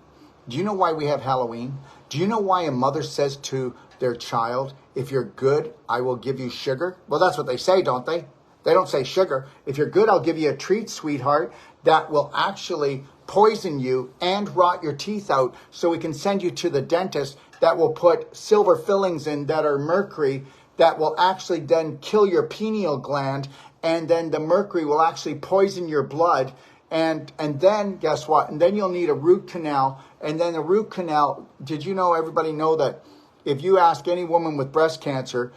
Do you know why we have Halloween? Do you know why a mother says to their child, if you're good, I will give you sugar? Well, that's what they say, don't they? They don't say sugar. If you're good, I'll give you a treat, sweetheart, that will actually poison you and rot your teeth out, so we can send you to the dentist that will put silver fillings in that are mercury, that will actually then kill your pineal gland, and then the mercury will actually poison your blood. And then guess what? And then you'll need a root canal. And then a root canal, did you know, everybody know that if you ask any woman with breast cancer,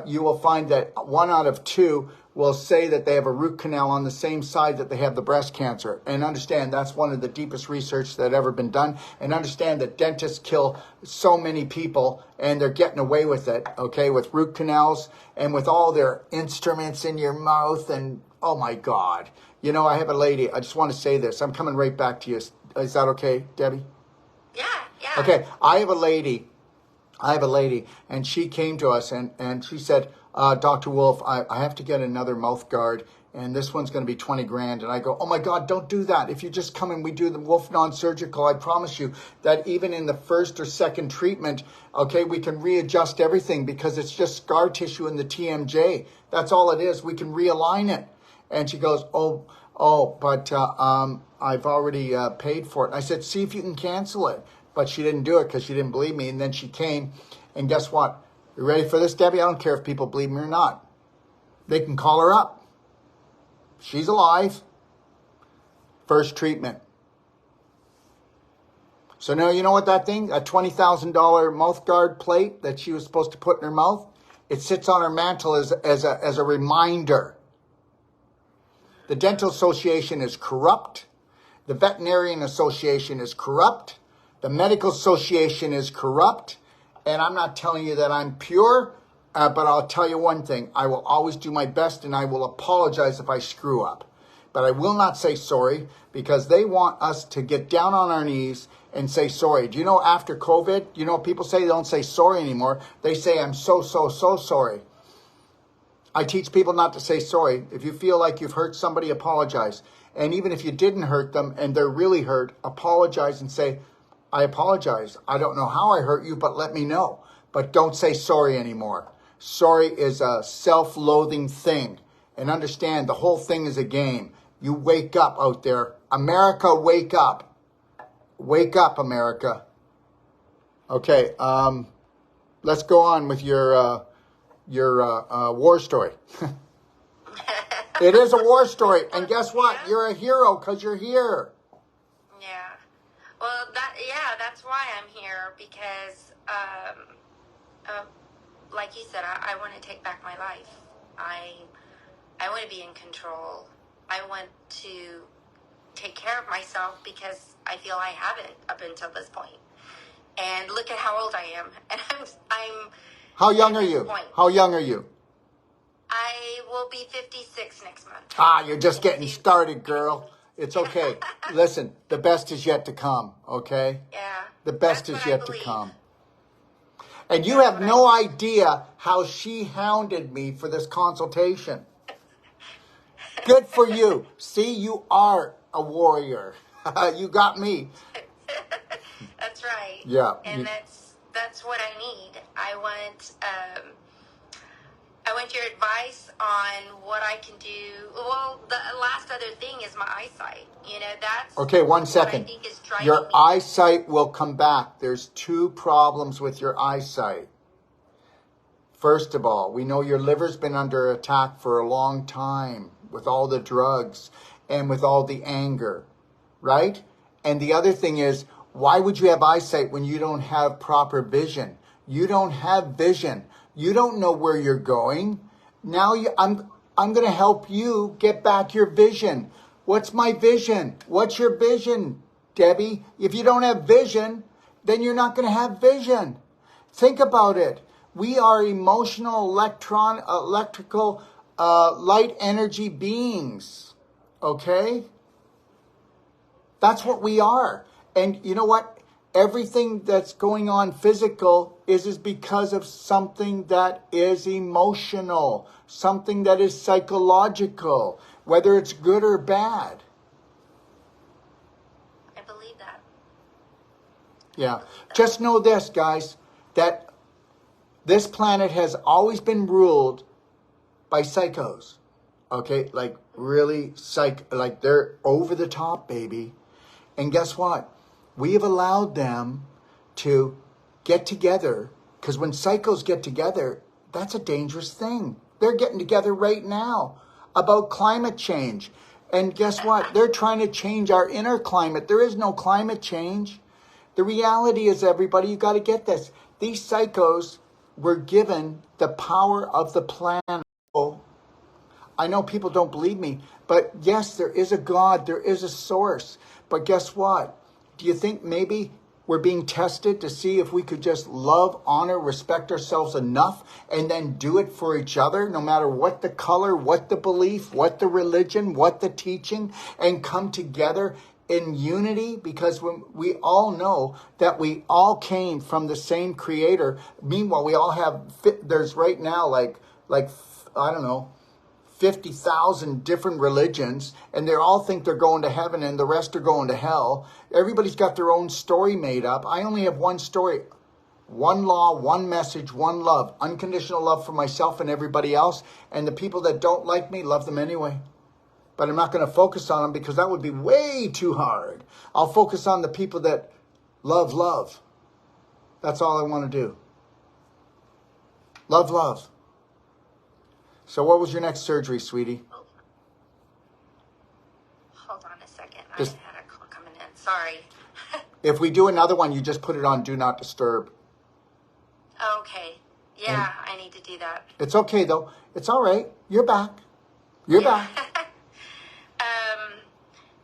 you will find that 1 out of 2 will say that they have a root canal on the same side that they have the breast cancer. And understand, that's one of the deepest research that ever been done. And understand that dentists kill so many people, and they're getting away with it, okay, with root canals and with all their instruments in your mouth. And oh my God. I have a lady. I just want to say this. I'm coming right back to you. Is that okay, Debbie? Yeah. Okay. I have a lady, and she came to us and she said, Dr. Wolf, I have to get another mouth guard, and this one's going to be 20 grand. And I go, oh my God, don't do that. If you just come and we do the Wolf non-surgical, I promise you that even in the first or second treatment, okay, we can readjust everything, because it's just scar tissue in the TMJ. That's all it is. We can realign it. And she goes, but I've already paid for it. And I said, see if you can cancel it. But she didn't do it because she didn't believe me. And then she came. And guess what? You ready for this, Debbie? I don't care if people believe me or not. They can call her up. She's alive. First treatment. So now you know what that thing, a $20,000 mouth guard plate that she was supposed to put in her mouth, it sits on her mantle as a reminder. The Dental Association is corrupt. The Veterinarian Association is corrupt. The Medical Association is corrupt. And I'm not telling you that I'm pure, but I'll tell you one thing. I will always do my best, and I will apologize if I screw up. But I will not say sorry, because they want us to get down on our knees and say sorry. Do you know, after COVID, people say they don't say sorry anymore. They say, I'm so sorry. I teach people not to say sorry. If you feel like you've hurt somebody, apologize. And even if you didn't hurt them and they're really hurt, apologize and say, I apologize. I don't know how I hurt you, but let me know. But don't say sorry anymore. Sorry is a self-loathing thing. And understand, the whole thing is a game. You wake up out there. America, wake up. Wake up, America. Okay, let's go on with your war story. It is a war story. And guess what? Yeah. You're a hero because you're here. Yeah. Well, that's why I'm here, because like you said, I want to take back my life. I want to be in control. I want to take care of myself because I feel I have it up until this point. And look at how old I am. And I'm How young are at this you? point. How young are you? I will be 56 next month. You're just getting started, girl. It's okay. Listen, the best is yet to come, okay? Yeah. The best that's is what I yet to believe. come. And you That's have what I no believe. idea how she hounded me for this consultation. Good for you. See, you are a warrior. You got me. That's right. Yeah. And that's what I need. I want your advice on what I can do. Well, the last other thing is my eyesight. You know, that's Okay, 1 what I second. think is driving Your me. eyesight will come back. There's 2 problems with your eyesight. First of all, we know your liver's been under attack for a long time with all the drugs and with all the anger, right? And the other thing is, why would you have eyesight when you don't have proper vision? You don't have vision. You don't know where you're going. Now I'm going to help you get back your vision. What's my vision? What's your vision, Debbie? If you don't have vision, then you're not going to have vision. Think about it. We are emotional, electrical, light energy beings. Okay? That's what we are. And you know what? Everything that's going on physical is because of something that is emotional, something that is psychological, whether it's good or bad. I believe that. Yeah. Just know this, guys, that this planet has always been ruled by psychos. Okay? Like really like they're over the top, baby. And guess what? We have allowed them to get together, because when psychos get together, that's a dangerous thing. They're getting together right now about climate change. And guess what? They're trying to change our inner climate. There is no climate change. The reality is, everybody, you got to get this. These psychos were given the power of the planet. I know people don't believe me, but yes, there is a God, there is a source. But guess what? Do you think maybe we're being tested to see if we could just love, honor, respect ourselves enough and then do it for each other, no matter what the color, what the belief, what the religion, what the teaching, and come together in unity? Because when we all know that we all came from the same creator. Meanwhile, we all have, there's right now like I don't know, 50,000 different religions, and they all think they're going to heaven and the rest are going to hell. Everybody's got their own story made up. I only have one story, one law, one message, one love, unconditional love for myself and everybody else. And the people that don't like me, love them anyway. But I'm not going to focus on them because that would be way too hard. I'll focus on the people that love. That's all I want to do. Love. So what was your next surgery, sweetie? Hold on a second. Just- I had a call coming in. Sorry. If we do another one, you just put it on Do Not Disturb. Okay. Yeah, I need to do that. It's okay, though. It's all right. You're back. You're back.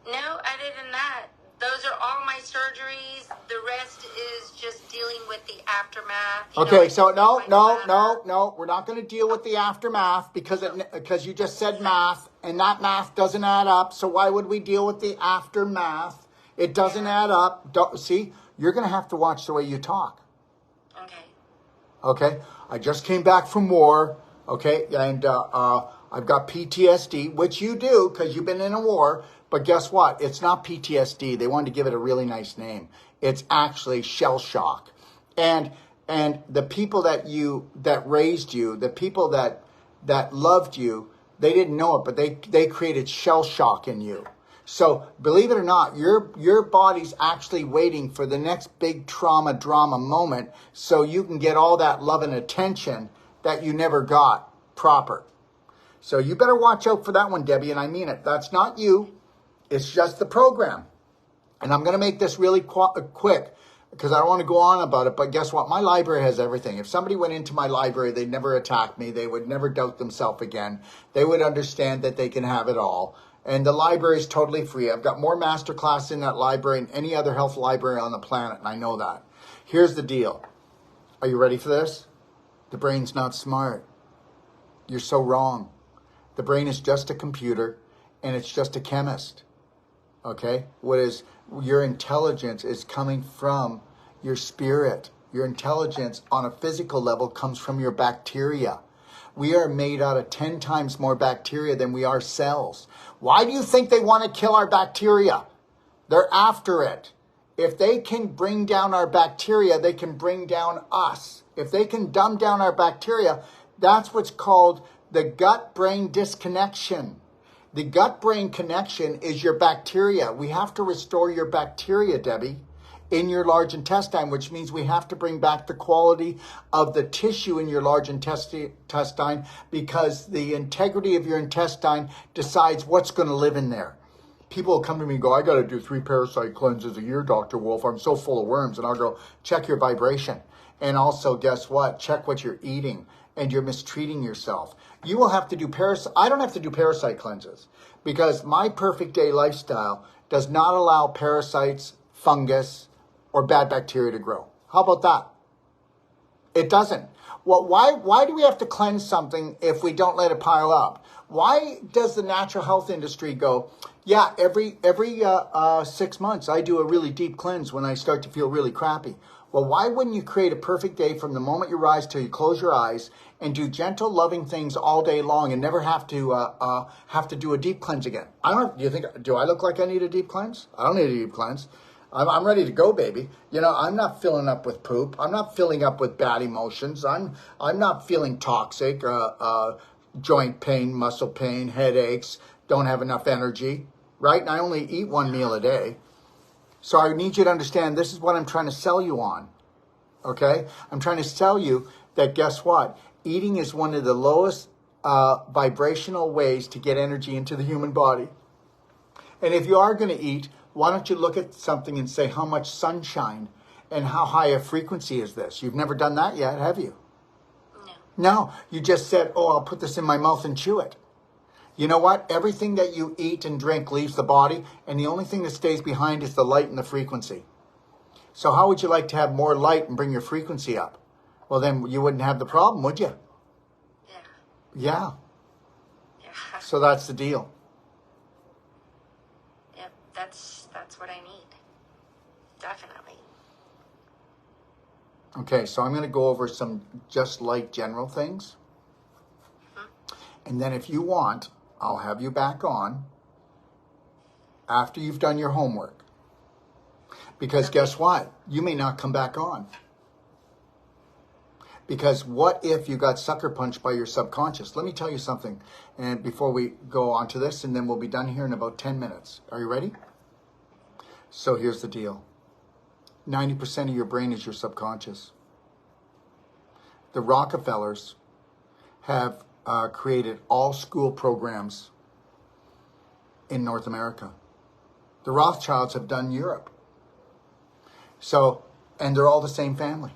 No, other than that, those are all my surgeries. The rest is just dealing with the aftermath. You know, Okay, I so just like my bladder. no. We're not going to deal with the aftermath because you just said math, and that math doesn't add up. So why would we deal with the aftermath? It doesn't add up. See, you're going to have to watch the way you talk. Okay? I just came back from war, okay? And I've got PTSD, which you do because you've been in a war. But guess what? It's not PTSD. They wanted to give it a really nice name. It's actually shell shock. And the people that raised you, the people that loved you, they didn't know it, but they created shell shock in you. So believe it or not, your body's actually waiting for the next big drama moment so you can get all that love and attention that you never got proper. So you better watch out for that one, Debbie, and I mean it. That's not you. It's just the program. And I'm going to make this really quick. because I don't want to go on about it, but guess what? My library has everything. If somebody went into my library, they'd never attack me. They would never doubt themselves again. They would understand that they can have it all. And the library is totally free. I've got more masterclass in that library than any other health library on the planet, and I know that. Here's the deal. Are you ready for this? The brain's not smart. You're so wrong. The brain is just a computer, and it's just a chemist. Okay? What is your intelligence is coming from your spirit. Your intelligence on a physical level comes from your bacteria. We are made out of 10 times more bacteria than we are cells. Why do you think they want to kill our bacteria? They're after it. If they can bring down our bacteria, they can bring down us. If they can dumb down our bacteria, that's what's called the gut-brain disconnection. The gut-brain connection is your bacteria. We have to restore your bacteria, Debbie, in your large intestine, which means we have to bring back the quality of the tissue in your large intestine, because the integrity of your intestine decides what's going to live in there. People will come to me and go, I got to do 3 parasite cleanses a year, Dr. Wolf. I'm so full of worms. And I'll go, check your vibration. And also, guess what? Check what you're eating. And you're mistreating yourself. You will have to do I don't have to do parasite cleanses, because my perfect day lifestyle does not allow parasites, fungus, or bad bacteria to grow. How about that? It doesn't. Well, why do we have to cleanse something if we don't let it pile up? Why does the natural health industry go, yeah, every 6 months I do a really deep cleanse when I start to feel really crappy? Well, why wouldn't you create a perfect day from the moment you rise till you close your eyes and do gentle, loving things all day long and never have to do a deep cleanse again? Do I look like I need a deep cleanse? I don't need a deep cleanse. I'm ready to go, baby. You know, I'm not filling up with poop. I'm not filling up with bad emotions. I'm not feeling toxic, joint pain, muscle pain, headaches, don't have enough energy, right? And I only eat 1 meal a day. So I need you to understand, this is what I'm trying to sell you on, okay? I'm trying to sell you that, guess what? Eating is one of the lowest vibrational ways to get energy into the human body. And if you are going to eat, why don't you look at something and say, how much sunshine and how high a frequency is this? You've never done that yet, have you? No, you just said, oh, I'll put this in my mouth and chew it. You know what? Everything that you eat and drink leaves the body, and the only thing that stays behind is the light and the frequency. So how would you like to have more light and bring your frequency up? Well, then you wouldn't have the problem, would you? Yeah. So that's the deal. Yep, that's what I need. Definitely. Okay, so I'm going to go over some just like general things. And then if you want, I'll have you back on after you've done your homework. Because guess what? You may not come back on. Because what if you got sucker punched by your subconscious? Let me tell you something, and before we go on to this, and then we'll be done here in about 10 minutes. Are you ready? So here's the deal. 90% of your brain is your subconscious. The Rockefellers have created all school programs in North America. The Rothschilds have done Europe. So, and they're all the same family.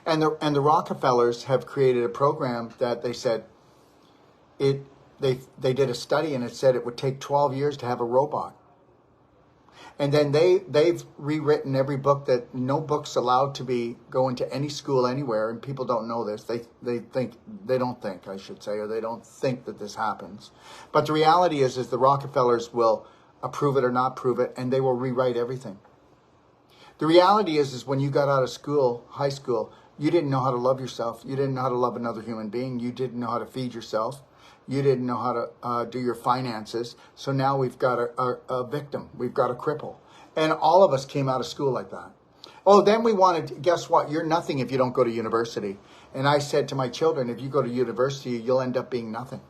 And the Rockefellers have created a program that they said they did a study, and it said it would take 12 years to have a robot. And then they've rewritten every book, that no book's allowed to go into any school anywhere, and people don't know this. They don't think that this happens. But the reality is the Rockefellers will approve it or not prove it, and they will rewrite everything. The reality is when you got out of school, high school, you didn't know how to love yourself. You didn't know how to love another human being. You didn't know how to feed yourself. You didn't know how to do your finances. So now we've got a victim. We've got a cripple. And all of us came out of school like that. Oh, then we wanted, guess what? You're nothing if you don't go to university. And I said to my children, if you go to university, you'll end up being nothing.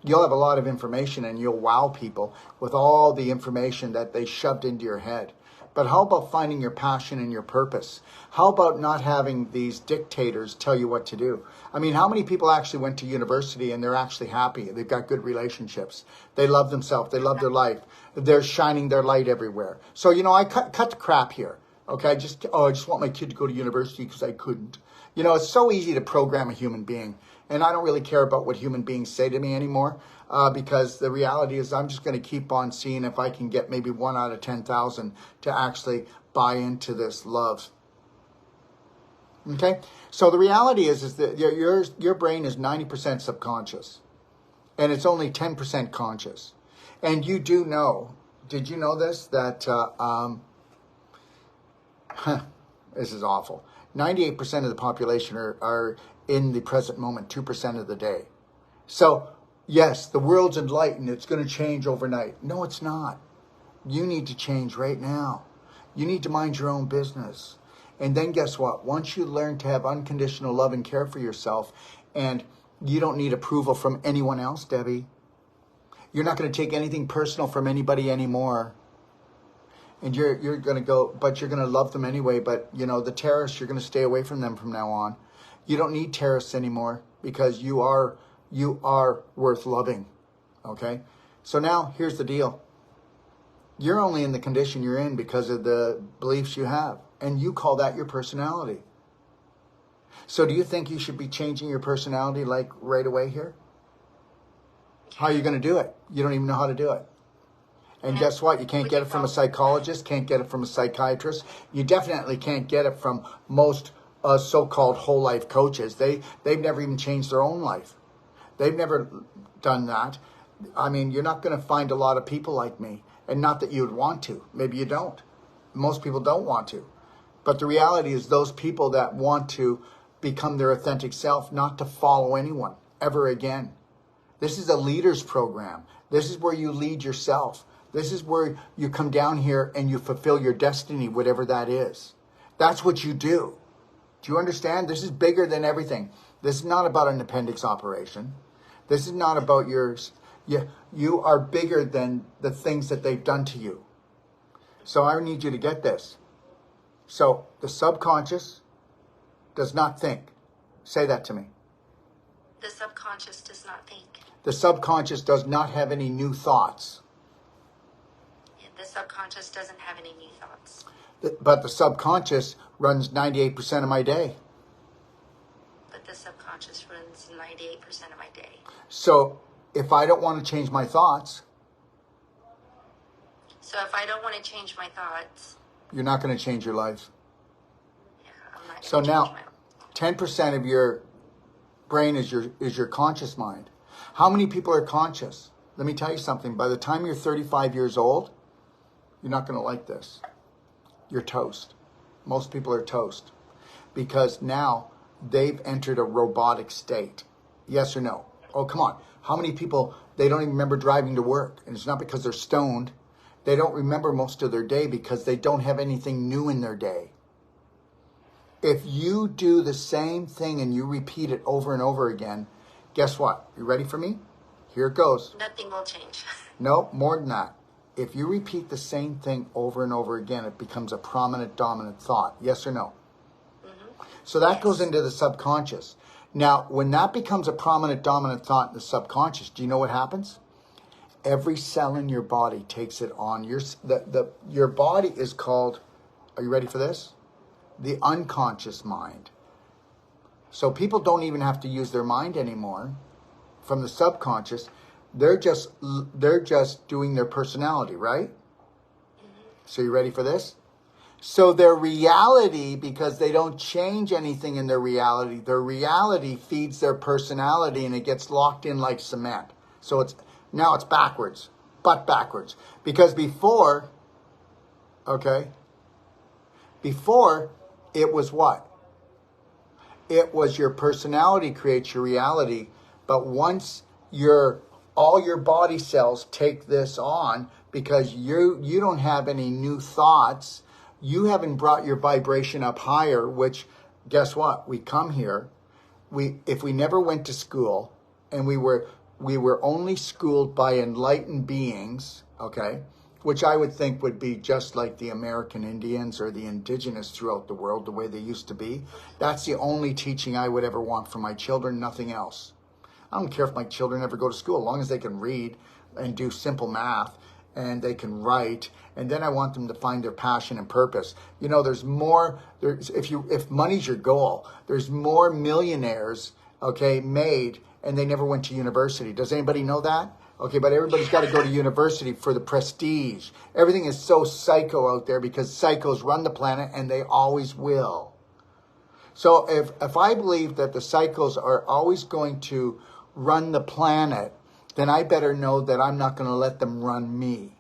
You'll have a lot of information and you'll wow people with all the information that they shoved into your head. But how about finding your passion and your purpose? How about not having these dictators tell you what to do? I mean, how many people actually went to university and they're actually happy? They've got good relationships. They love themselves. They love their life. They're shining their light everywhere. So, I cut the crap here. Okay, I just want my kid to go to university because I couldn't. You know, it's so easy to program a human being. And I don't really care about what human beings say to me anymore, because the reality is I'm just going to keep on seeing if I can get maybe 1 out of 10,000 to actually buy into this love. Okay? So the reality is that your brain is 90% subconscious, and it's only 10% conscious. And you do know, did you know this, that, this is awful, 98% of the population are in the present moment, 2% of the day. So, yes, the world's enlightened. It's going to change overnight. No, it's not. You need to change right now. You need to mind your own business. And then guess what? Once you learn to have unconditional love and care for yourself, and you don't need approval from anyone else, Debbie. You're not going to take anything personal from anybody anymore. And you're going to go, but you're going to love them anyway. But, you know, the terrorists, you're going to stay away from them from now on. You don't need terrorists anymore because you are worth loving. Okay? So now here's the deal. You're only in the condition you're in because of the beliefs you have. And you call that your personality. So do you think you should be changing your personality like right away here? How are you going to do it? You don't even know how to do it. And guess what? You can't get it from a psychologist, can't get it from a psychiatrist. You definitely can't get it from most so-called whole life coaches. They've never even changed their own life. They've never done that. I mean, you're not going to find a lot of people like me. And not that you would want to. Maybe you don't. Most people don't want to. But the reality is those people that want to become their authentic self, not to follow anyone ever again. This is a leader's program. This is where you lead yourself. This is where you come down here and you fulfill your destiny, whatever that is. That's what you do. Do you understand? This is bigger than everything. This is not about an appendix operation. This is not about yours. You are bigger than the things that they've done to you. So I need you to get this. So the subconscious does not think. Say that to me. The subconscious does not think. The subconscious does not have any new thoughts. The subconscious doesn't have any new thoughts. But the subconscious runs 98% of my day. But the subconscious runs 98% of my day. So if I don't want to change my thoughts. So if I don't want to change my thoughts. You're not going to change your life. Yeah, I'm not so going to now, change my 10% of your brain is your conscious mind. How many people are conscious? Let me tell you something. By the time you're 35 years old, you're not going to like this. You're toast. Most people are toast. Because now they've entered a robotic state. Yes or no? Oh, come on. How many people, they don't even remember driving to work? And it's not because they're stoned. They don't remember most of their day because they don't have anything new in their day. If you do the same thing and you repeat it over and over again, guess what? You ready for me? Here it goes. Nothing will change. No, more than that. If you repeat the same thing over and over again, it becomes a prominent, dominant thought. Yes or no? Mm-hmm. So that goes into the subconscious. Now, when that becomes a prominent, dominant thought in the subconscious, do you know what happens? Every cell in your body takes it on. Your body is called, are you ready for this? The unconscious mind. So people don't even have to use their mind anymore from the subconscious. They're just doing their personality, right? Mm-hmm. So you ready for this? So their reality, because they don't change anything in their reality feeds their personality and it gets locked in like cement. So now it's backwards, but backwards. Because before it was what? It was your personality creates your reality, but once all your body cells take this on, because you don't have any new thoughts, you haven't brought your vibration up higher, which, guess what? We come here, if we never went to school, and we were only schooled by enlightened beings, okay, which I would think would be just like the American Indians or the indigenous throughout the world, the way they used to be. That's the only teaching I would ever want for my children, nothing else. I don't care if my children ever go to school, as long as they can read and do simple math and they can write. And then I want them to find their passion and purpose. You know, there's more, if money's your goal, there's more millionaires, okay, made, and they never went to university. Does anybody know that? Okay, but everybody's got to go to university for the prestige. Everything is so psycho out there because psychos run the planet and they always will. So if I believe that the psychos are always going to run the planet, then I better know that I'm not going to let them run me.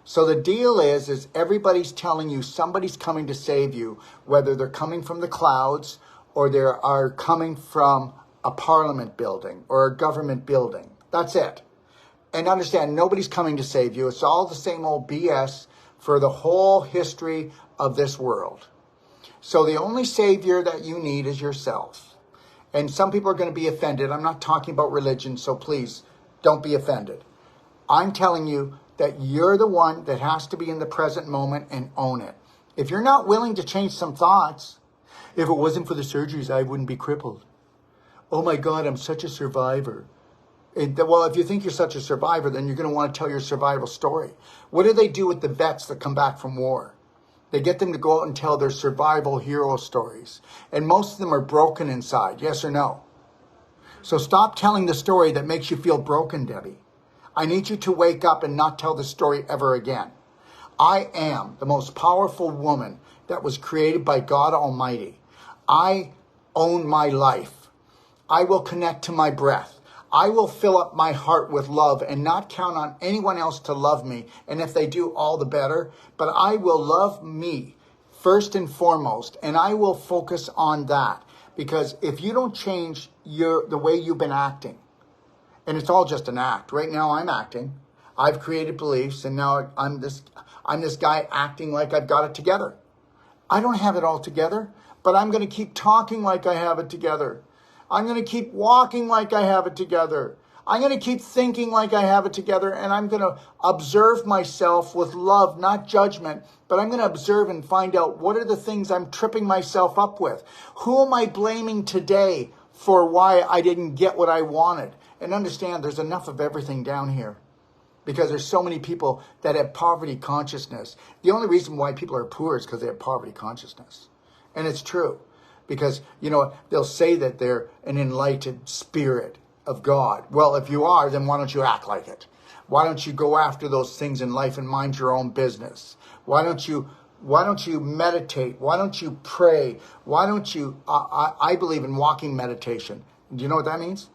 So the deal is everybody's telling you somebody's coming to save you, whether they're coming from the clouds or they are coming from a parliament building or a government building. That's it. And understand, nobody's coming to save you. It's all the same old BS for the whole history of this world. So the only savior that you need is yourself. And some people are going to be offended. I'm not talking about religion, so please don't be offended. I'm telling you that you're the one that has to be in the present moment and own it. If you're not willing to change some thoughts, if it wasn't for the surgeries, I wouldn't be crippled. Oh my God, I'm such a survivor. Well, if you think you're such a survivor, then you're going to want to tell your survival story. What do they do with the vets that come back from war? They get them to go out and tell their survival hero stories. And most of them are broken inside, yes or no? So stop telling the story that makes you feel broken, Debbie. I need you to wake up and not tell the story ever again. I am the most powerful woman that was created by God Almighty. I own my life. I will connect to my breath. I will fill up my heart with love and not count on anyone else to love me. And if they do, all the better. But I will love me first and foremost. And I will focus on that. Because if you don't change the way you've been acting, and it's all just an act. Right now I'm acting. I've created beliefs and now I'm this guy acting like I've got it together. I don't have it all together, but I'm going to keep talking like I have it together. I'm going to keep walking like I have it together. I'm going to keep thinking like I have it together, and I'm going to observe myself with love, not judgment, but I'm going to observe and find out what are the things I'm tripping myself up with. Who am I blaming today for why I didn't get what I wanted? And understand there's enough of everything down here because there's so many people that have poverty consciousness. The only reason why people are poor is because they have poverty consciousness. And it's true. Because, you know, they'll say that they're an enlightened spirit of God. Well, if you are, then why don't you act like it? Why don't you go after those things in life and mind your own business? Why don't you meditate? Why don't you pray? Why don't you, I believe in walking meditation. Do you know what that means?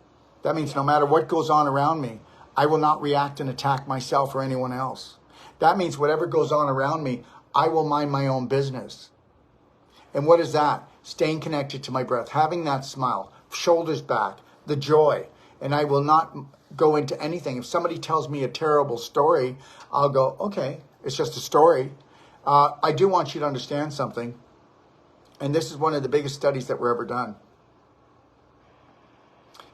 That means no matter what goes on around me, I will not react and attack myself or anyone else. That means whatever goes on around me, I will mind my own business. And what is that? Staying connected to my breath, having that smile, shoulders back, the joy. And I will not go into anything. If somebody tells me a terrible story, I'll go, okay, it's just a story. I do want you to understand something. And this is one of the biggest studies that were ever done.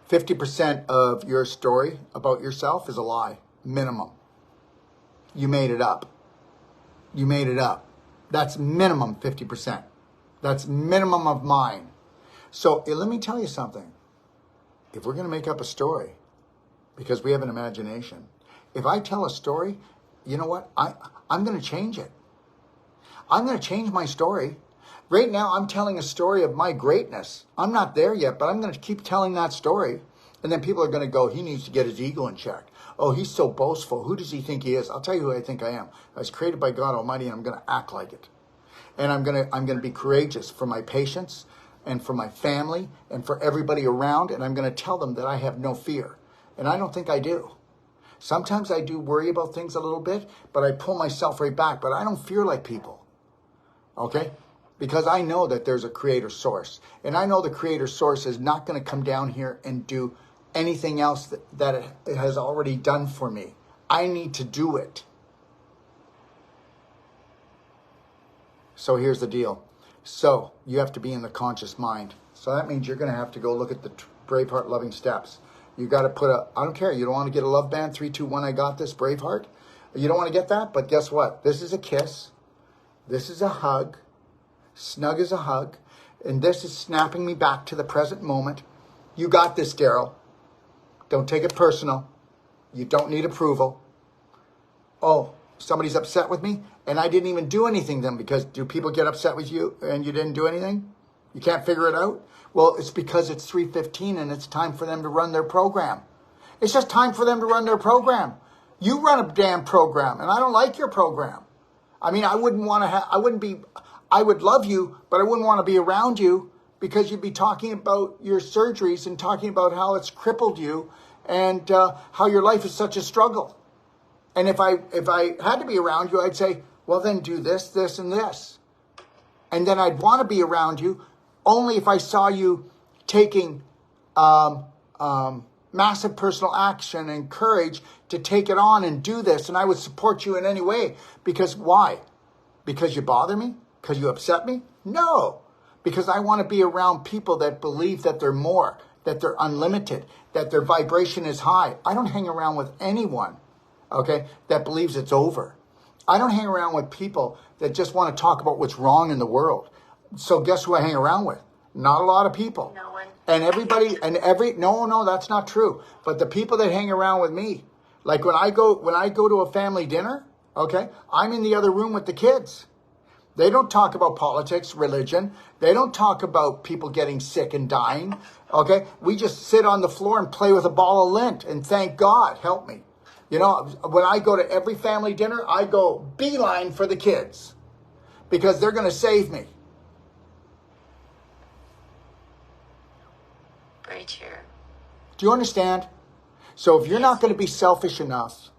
50% of your story about yourself is a lie, minimum. You made it up. You made it up. That's minimum 50%. That's minimum of mine. So let me tell you something. If we're going to make up a story, because we have an imagination, if I tell a story, you know what? I'm going to change it. I'm going to change my story. Right now, I'm telling a story of my greatness. I'm not there yet, but I'm going to keep telling that story. And then people are going to go, he needs to get his ego in check. Oh, he's so boastful. Who does he think he is? I'll tell you who I think I am. I was created by God Almighty, and I'm going to act like it. And I'm going to be courageous for my patients and for my family and for everybody around. And I'm going to tell them that I have no fear. And I don't think I do. Sometimes I do worry about things a little bit, but I pull myself right back. But I don't fear like people. Okay? Because I know that there's a creator source. And I know the creator source is not going to come down here and do anything else that it has already done for me. I need to do it. So here's the deal. So you have to be in the conscious mind. So that means you're going to have to go look at the Braveheart Loving Steps. You got to put I don't care. You don't want to get a love band, 3, 2, 1, I got this, Braveheart. You don't want to get that, but guess what? This is a kiss. This is a hug. Snug as a hug. And this is snapping me back to the present moment. You got this, Daryl. Don't take it personal. You don't need approval. Oh, somebody's upset with me and I didn't even do anything to them, because do people get upset with you and you didn't do anything? You can't figure it out? Well, it's because it's 3:15 and it's time for them to run their program. It's just time for them to run their program. You run a damn program, and I don't like your program. I mean, I would love you, but I wouldn't want to be around you, because you'd be talking about your surgeries and talking about how it's crippled you and how your life is such a struggle. And if I had to be around you, I'd say, well, then do this, this, and this. And then I'd want to be around you only if I saw you taking massive personal action and courage to take it on and do this. And I would support you in any way. Because why? Because you bother me? Because you upset me? No. Because I want to be around people that believe that they're more, that they're unlimited, that their vibration is high. I don't hang around with anyone, okay, that believes it's over. I don't hang around with people that just want to talk about what's wrong in the world. So guess who I hang around with? Not a lot of people. No one. And everybody, no, that's not true. But the people that hang around with me, like when I go to a family dinner, okay, I'm in the other room with the kids. They don't talk about politics, religion. They don't talk about people getting sick and dying, okay? We just sit on the floor and play with a ball of lint and thank God, help me. You know, when I go to every family dinner, I go beeline for the kids because they're going to save me. Very true. Do you understand? So if you're not going to be selfish enough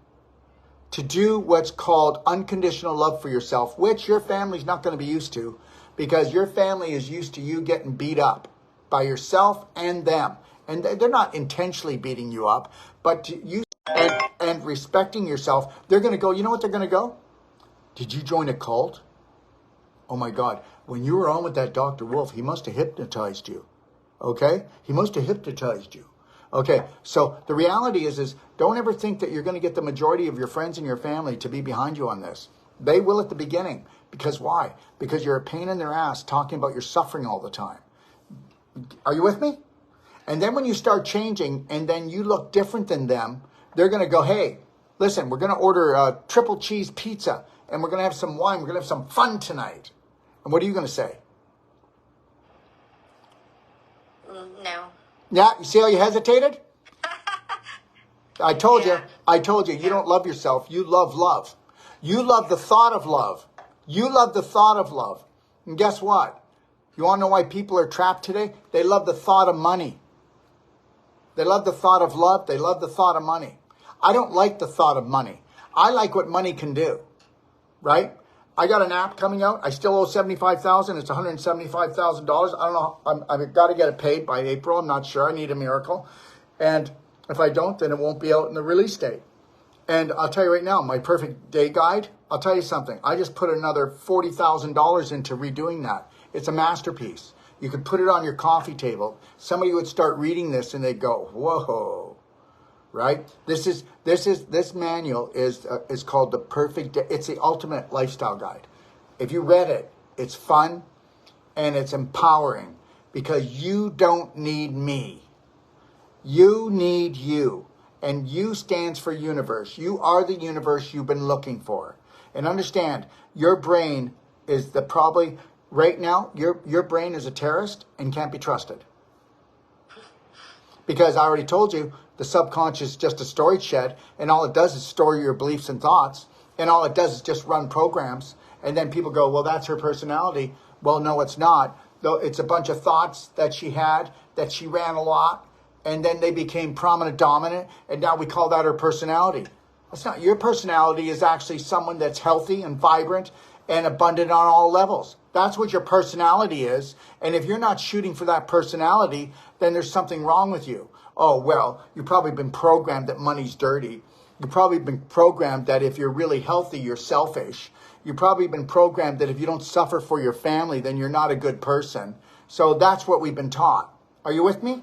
to do what's called unconditional love for yourself, which your family's not going to be used to, because your family is used to you getting beat up by yourself and them. And they're not intentionally beating you up, but you and respecting yourself, they're going to go, you know what they're going to go? Did you join a cult? Oh my God, when you were on with that Dr. Wolf, he must have hypnotized you. Okay? He must have hypnotized you. Okay, so the reality is don't ever think that you're going to get the majority of your friends and your family to be behind you on this. They will at the beginning. Because why? Because you're a pain in their ass talking about your suffering all the time. Are you with me? And then when you start changing and then you look different than them, they're going to go, hey, listen, we're going to order a triple cheese pizza and we're going to have some wine. We're going to have some fun tonight. And what are you going to say? No. Yeah, you see how you hesitated? I told you, you don't love yourself. You love love. You love the thought of love. You love the thought of love. And guess what? You want to know why people are trapped today? They love the thought of money. They love the thought of love. They love the thought of money. I don't like the thought of money. I like what money can do, right? I got an app coming out. I still owe $75,000. It's $175,000. I don't know. I've got to get it paid by April. I'm not sure. I need a miracle. And if I don't, then it won't be out in the release date. And I'll tell you right now, my perfect day guide, I'll tell you something. I just put another $40,000 into redoing that. It's a masterpiece. You could put it on your coffee table. Somebody would start reading this and they'd go, whoa, right? This manual is called the perfect day. It's the ultimate lifestyle guide. If you read it, it's fun and it's empowering because you don't need me. You need you. And you stands for universe. You are the universe you've been looking for. And understand, your brain is probably, right now, your brain is a terrorist and can't be trusted. Because I already told you, the subconscious is just a storage shed, and all it does is store your beliefs and thoughts, and all it does is just run programs. And then people go, well, that's her personality. Well, no, it's not. Though it's a bunch of thoughts that she had, that she ran a lot, and then they became prominent, dominant, and now we call that her personality. That's not. Your personality is actually someone that's healthy and vibrant and abundant on all levels. That's what your personality is. And if you're not shooting for that personality, then there's something wrong with you. Oh, well, you've probably been programmed that money's dirty. You've probably been programmed that if you're really healthy, you're selfish. You've probably been programmed that if you don't suffer for your family, then you're not a good person. So that's what we've been taught. Are you with me?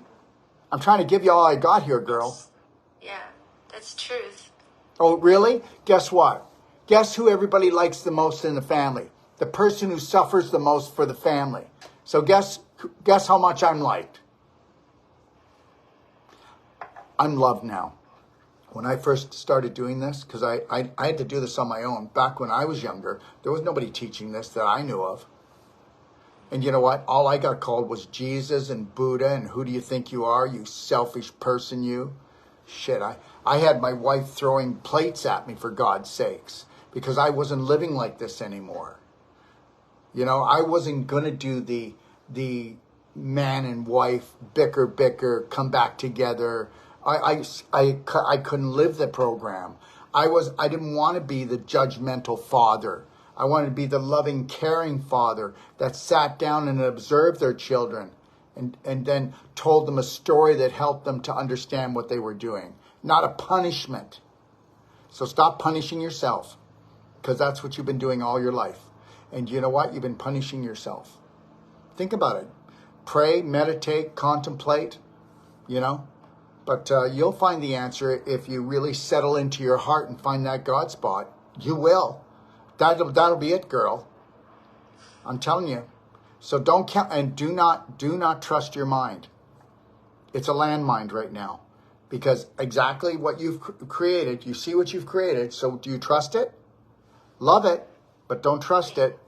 I'm trying to give you all I got here, girl. Yeah, that's truth. Oh, really? Guess what? Guess who everybody likes the most in the family? The person who suffers the most for the family. So guess how much I'm liked. I'm loved now. When I first started doing this, because I had to do this on my own. Back when I was younger, there was nobody teaching this that I knew of. And you know what? All I got called was Jesus and Buddha and who do you think you are, you selfish person, you. Shit, I had my wife throwing plates at me for God's sakes because I wasn't living like this anymore. You know, I wasn't going to do the man and wife bicker, come back together. I couldn't live the program. I didn't want to be the judgmental father. I wanted to be the loving, caring father that sat down and observed their children and then told them a story that helped them to understand what they were doing, not a punishment. So stop punishing yourself, because that's what you've been doing all your life. And you know what? You've been punishing yourself. Think about it. Pray, meditate, contemplate, you know. But you'll find the answer if you really settle into your heart and find that God spot. You will. That'll be it, girl. I'm telling you. So don't count, and do not trust your mind. It's a landmine right now, because exactly what you've created, you see what you've created. So do you trust it? Love it, but don't trust it.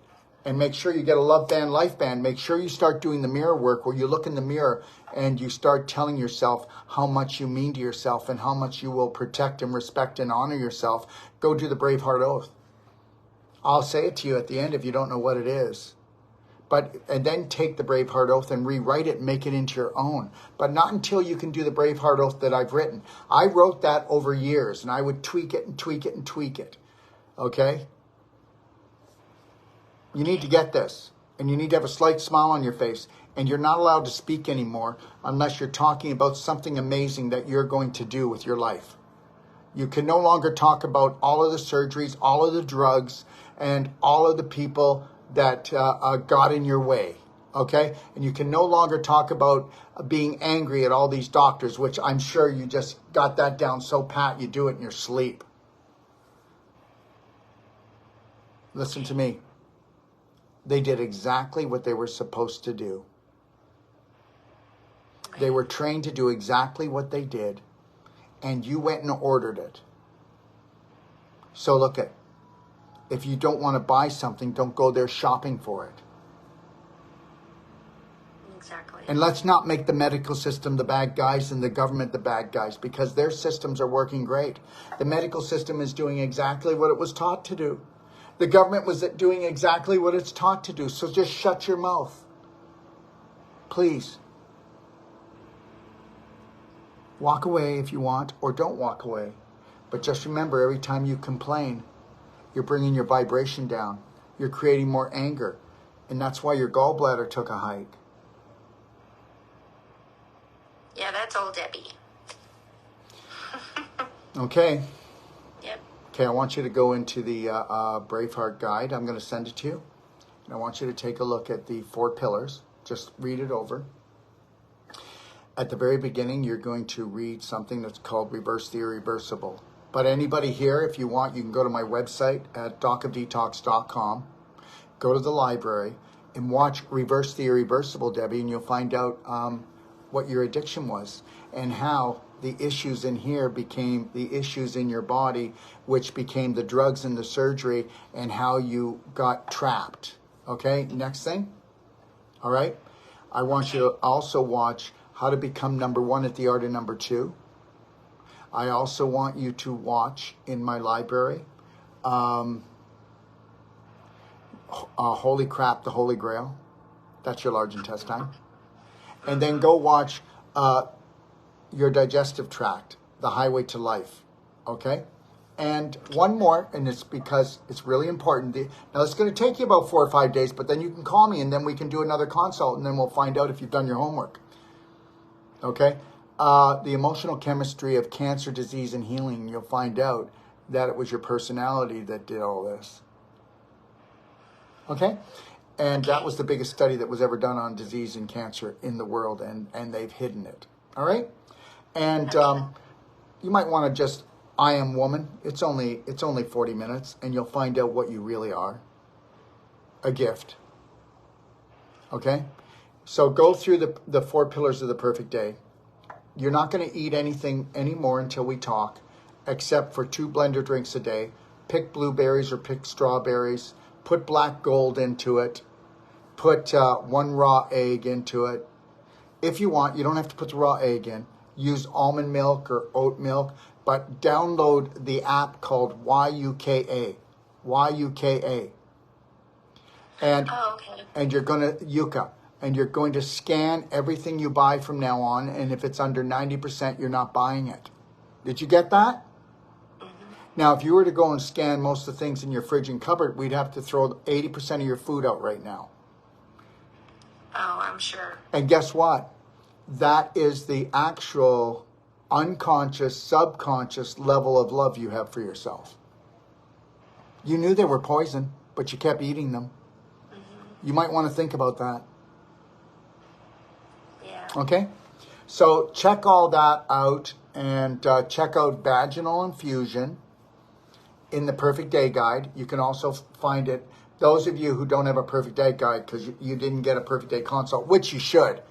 And make sure you get a love band, life band. Make sure you start doing the mirror work where you look in the mirror and you start telling yourself how much you mean to yourself and how much you will protect and respect and honor yourself. Go do the Braveheart Oath. I'll say it to you at the end if you don't know what it is. And then take the Braveheart Oath and rewrite it and make it into your own. But not until you can do the Braveheart Oath that I've written. I wrote that over years, and I would tweak it and tweak it and tweak it. Okay? You need to get this. And you need to have a slight smile on your face. And you're not allowed to speak anymore unless you're talking about something amazing that you're going to do with your life. You can no longer talk about all of the surgeries, all of the drugs, and all of the people that got in your way, okay? And you can no longer talk about being angry at all these doctors, which I'm sure you just got that down so pat you do it in your sleep. Listen to me. They did exactly what they were supposed to do. They were trained to do exactly what they did, and you went and ordered it. So look at, if you don't want to buy something, don't go there shopping for it. Exactly. And let's not make the medical system the bad guys and the government the bad guys, because their systems are working great. The medical system is doing exactly what it was taught to do. The government was doing exactly what it's taught to do. So just shut your mouth. Please. Walk away if you want, or don't walk away. But just remember, every time you complain, you're bringing your vibration down. You're creating more anger. And that's why your gallbladder took a hike. Yeah, that's old Debbie. Okay. Yep. Okay, I want you to go into the Braveheart Guide. I'm going to send it to you. And I want you to take a look at the 4 pillars. Just read it over. At the very beginning, you're going to read something that's called Reverse the Irreversible. But anybody here, if you want, you can go to my website at docofdetox.com, go to the library, and watch Reverse the Irreversible, Debbie, and you'll find out what your addiction was and how the issues in here became the issues in your body, which became the drugs and the surgery, and how you got trapped. Okay, next thing. All right. I want you to also watch How to Become Number 1 at the Art of Number 2. I also want you to watch in my library, Holy Crap, the Holy Grail. That's your large intestine. And then go watch your digestive tract, The Highway to Life. Okay? And one more, and it's because it's really important. Now, it's going to take you about 4 or 5 days, but then you can call me, and then we can do another consult, and then we'll find out if you've done your homework. Okay? The emotional chemistry of cancer, disease, and healing, you'll find out that it was your personality that did all this. Okay? And that was the biggest study that was ever done on disease and cancer in the world, and they've hidden it. All right? And you might want to just, I Am Woman. It's only 40 minutes, and you'll find out what you really are. A gift. Okay? So go through the 4 pillars of the perfect day. You're not going to eat anything anymore until we talk. except for 2 blender drinks a day. Pick blueberries or pick strawberries. Put black gold into it. Put 1 raw egg into it. If you want, you don't have to put the raw egg in. Use almond milk or oat milk, but download the app called YUKA. YUKA. And, and you're going to, Yuka, and you're going to scan everything you buy from now on, and if it's under 90%, you're not buying it. Did you get that? Now, if you were to go and scan most of the things in your fridge and cupboard, we'd have to throw 80% of your food out right now. Oh, I'm sure. And guess what? That is the actual unconscious, subconscious level of love you have for yourself. You knew they were poison, but you kept eating them. You might want to think about that. Yeah. Okay? So check all that out, and check out vaginal infusion in the Perfect Day Guide. You can also find it. Those of you who don't have a Perfect Day Guide because you didn't get a Perfect Day consult, which you should,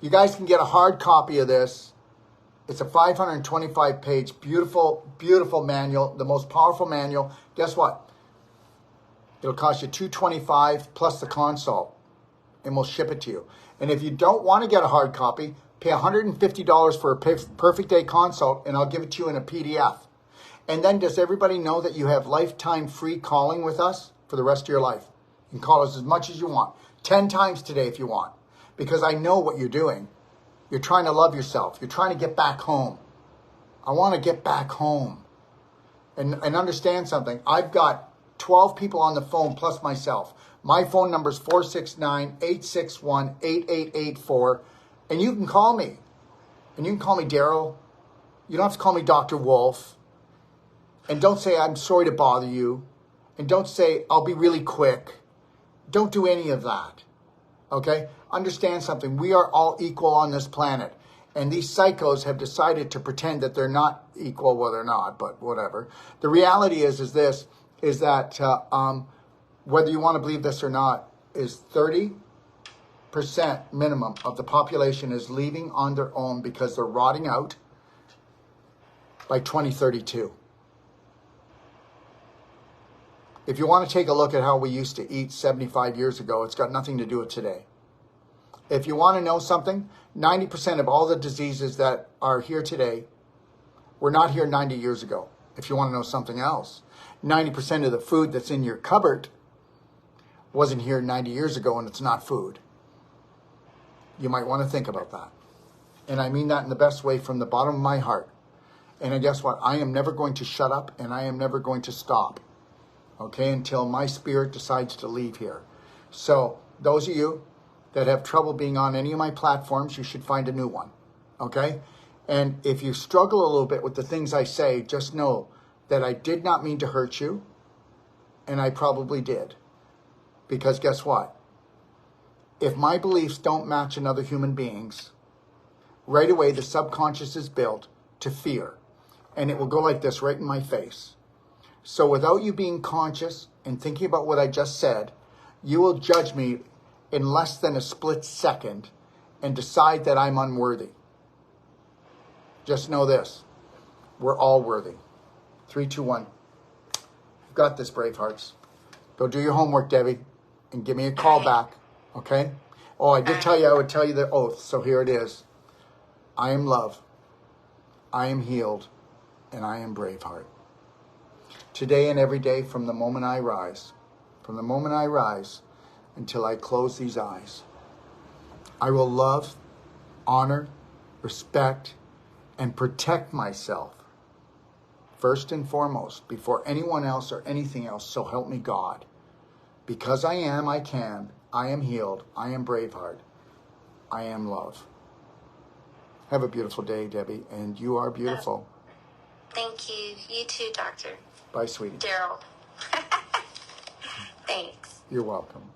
you guys can get a hard copy of this. It's a 525-page, beautiful, beautiful manual, the most powerful manual. Guess what? It'll cost you $225 plus the consult, and we'll ship it to you. And if you don't want to get a hard copy, pay $150 for a Perfect Day consult, and I'll give it to you in a PDF. And then does everybody know that you have lifetime free calling with us for the rest of your life? You can call us as much as you want, 10 times today if you want, because I know what you're doing. You're trying to love yourself. You're trying to get back home. I want to get back home. And understand something. I've got 12 people on the phone plus myself. My phone number is 469-861-8884. And you can call me. And you can call me Daryl. You don't have to call me Dr. Wolf. And don't say, I'm sorry to bother you. And don't say, I'll be really quick. Don't do any of that. Okay? Understand something. We are all equal on this planet. And these psychos have decided to pretend that they're not equal. Well, they're not, but whatever. The reality is that whether you want to believe this or not, is 30% minimum of the population is leaving on their own because they're rotting out by 2032. If you want to take a look at how we used to eat 75 years ago, it's got nothing to do with today. If you want to know something, 90% of all the diseases that are here today were not here 90 years ago. If you want to know something else, 90% of the food that's in your cupboard wasn't here 90 years ago, and it's not food. You might want to think about that. And I mean that in the best way from the bottom of my heart. And guess what? I am never going to shut up, and I am never going to stop, okay, until my spirit decides to leave here. So those of you that have trouble being on any of my platforms, you should find a new one, okay? And if you struggle a little bit with the things I say, just know that I did not mean to hurt you, and I probably did. Because guess what? If my beliefs don't match another human being's, right away the subconscious is built to fear. And it will go like this right in my face. So without you being conscious and thinking about what I just said, you will judge me in less than a split second and decide that I'm unworthy. Just know this. We're all worthy. 3, 2, 1. You've got this, Bravehearts. Go do your homework, Debbie, and give me a call back, okay? Oh, I did tell you I would tell you the oath, so here it is. I am love. I am healed, and I am Braveheart. Today and every day from the moment I rise, until I close these eyes, I will love, honor, respect, and protect myself first and foremost before anyone else or anything else, so help me God. Because I am, I can, I am healed, I am Braveheart, I am love. Have a beautiful day, Debbie, and you are beautiful. Thank you. You too, Doctor. Bye, sweetie. Daryl. Thanks. You're welcome.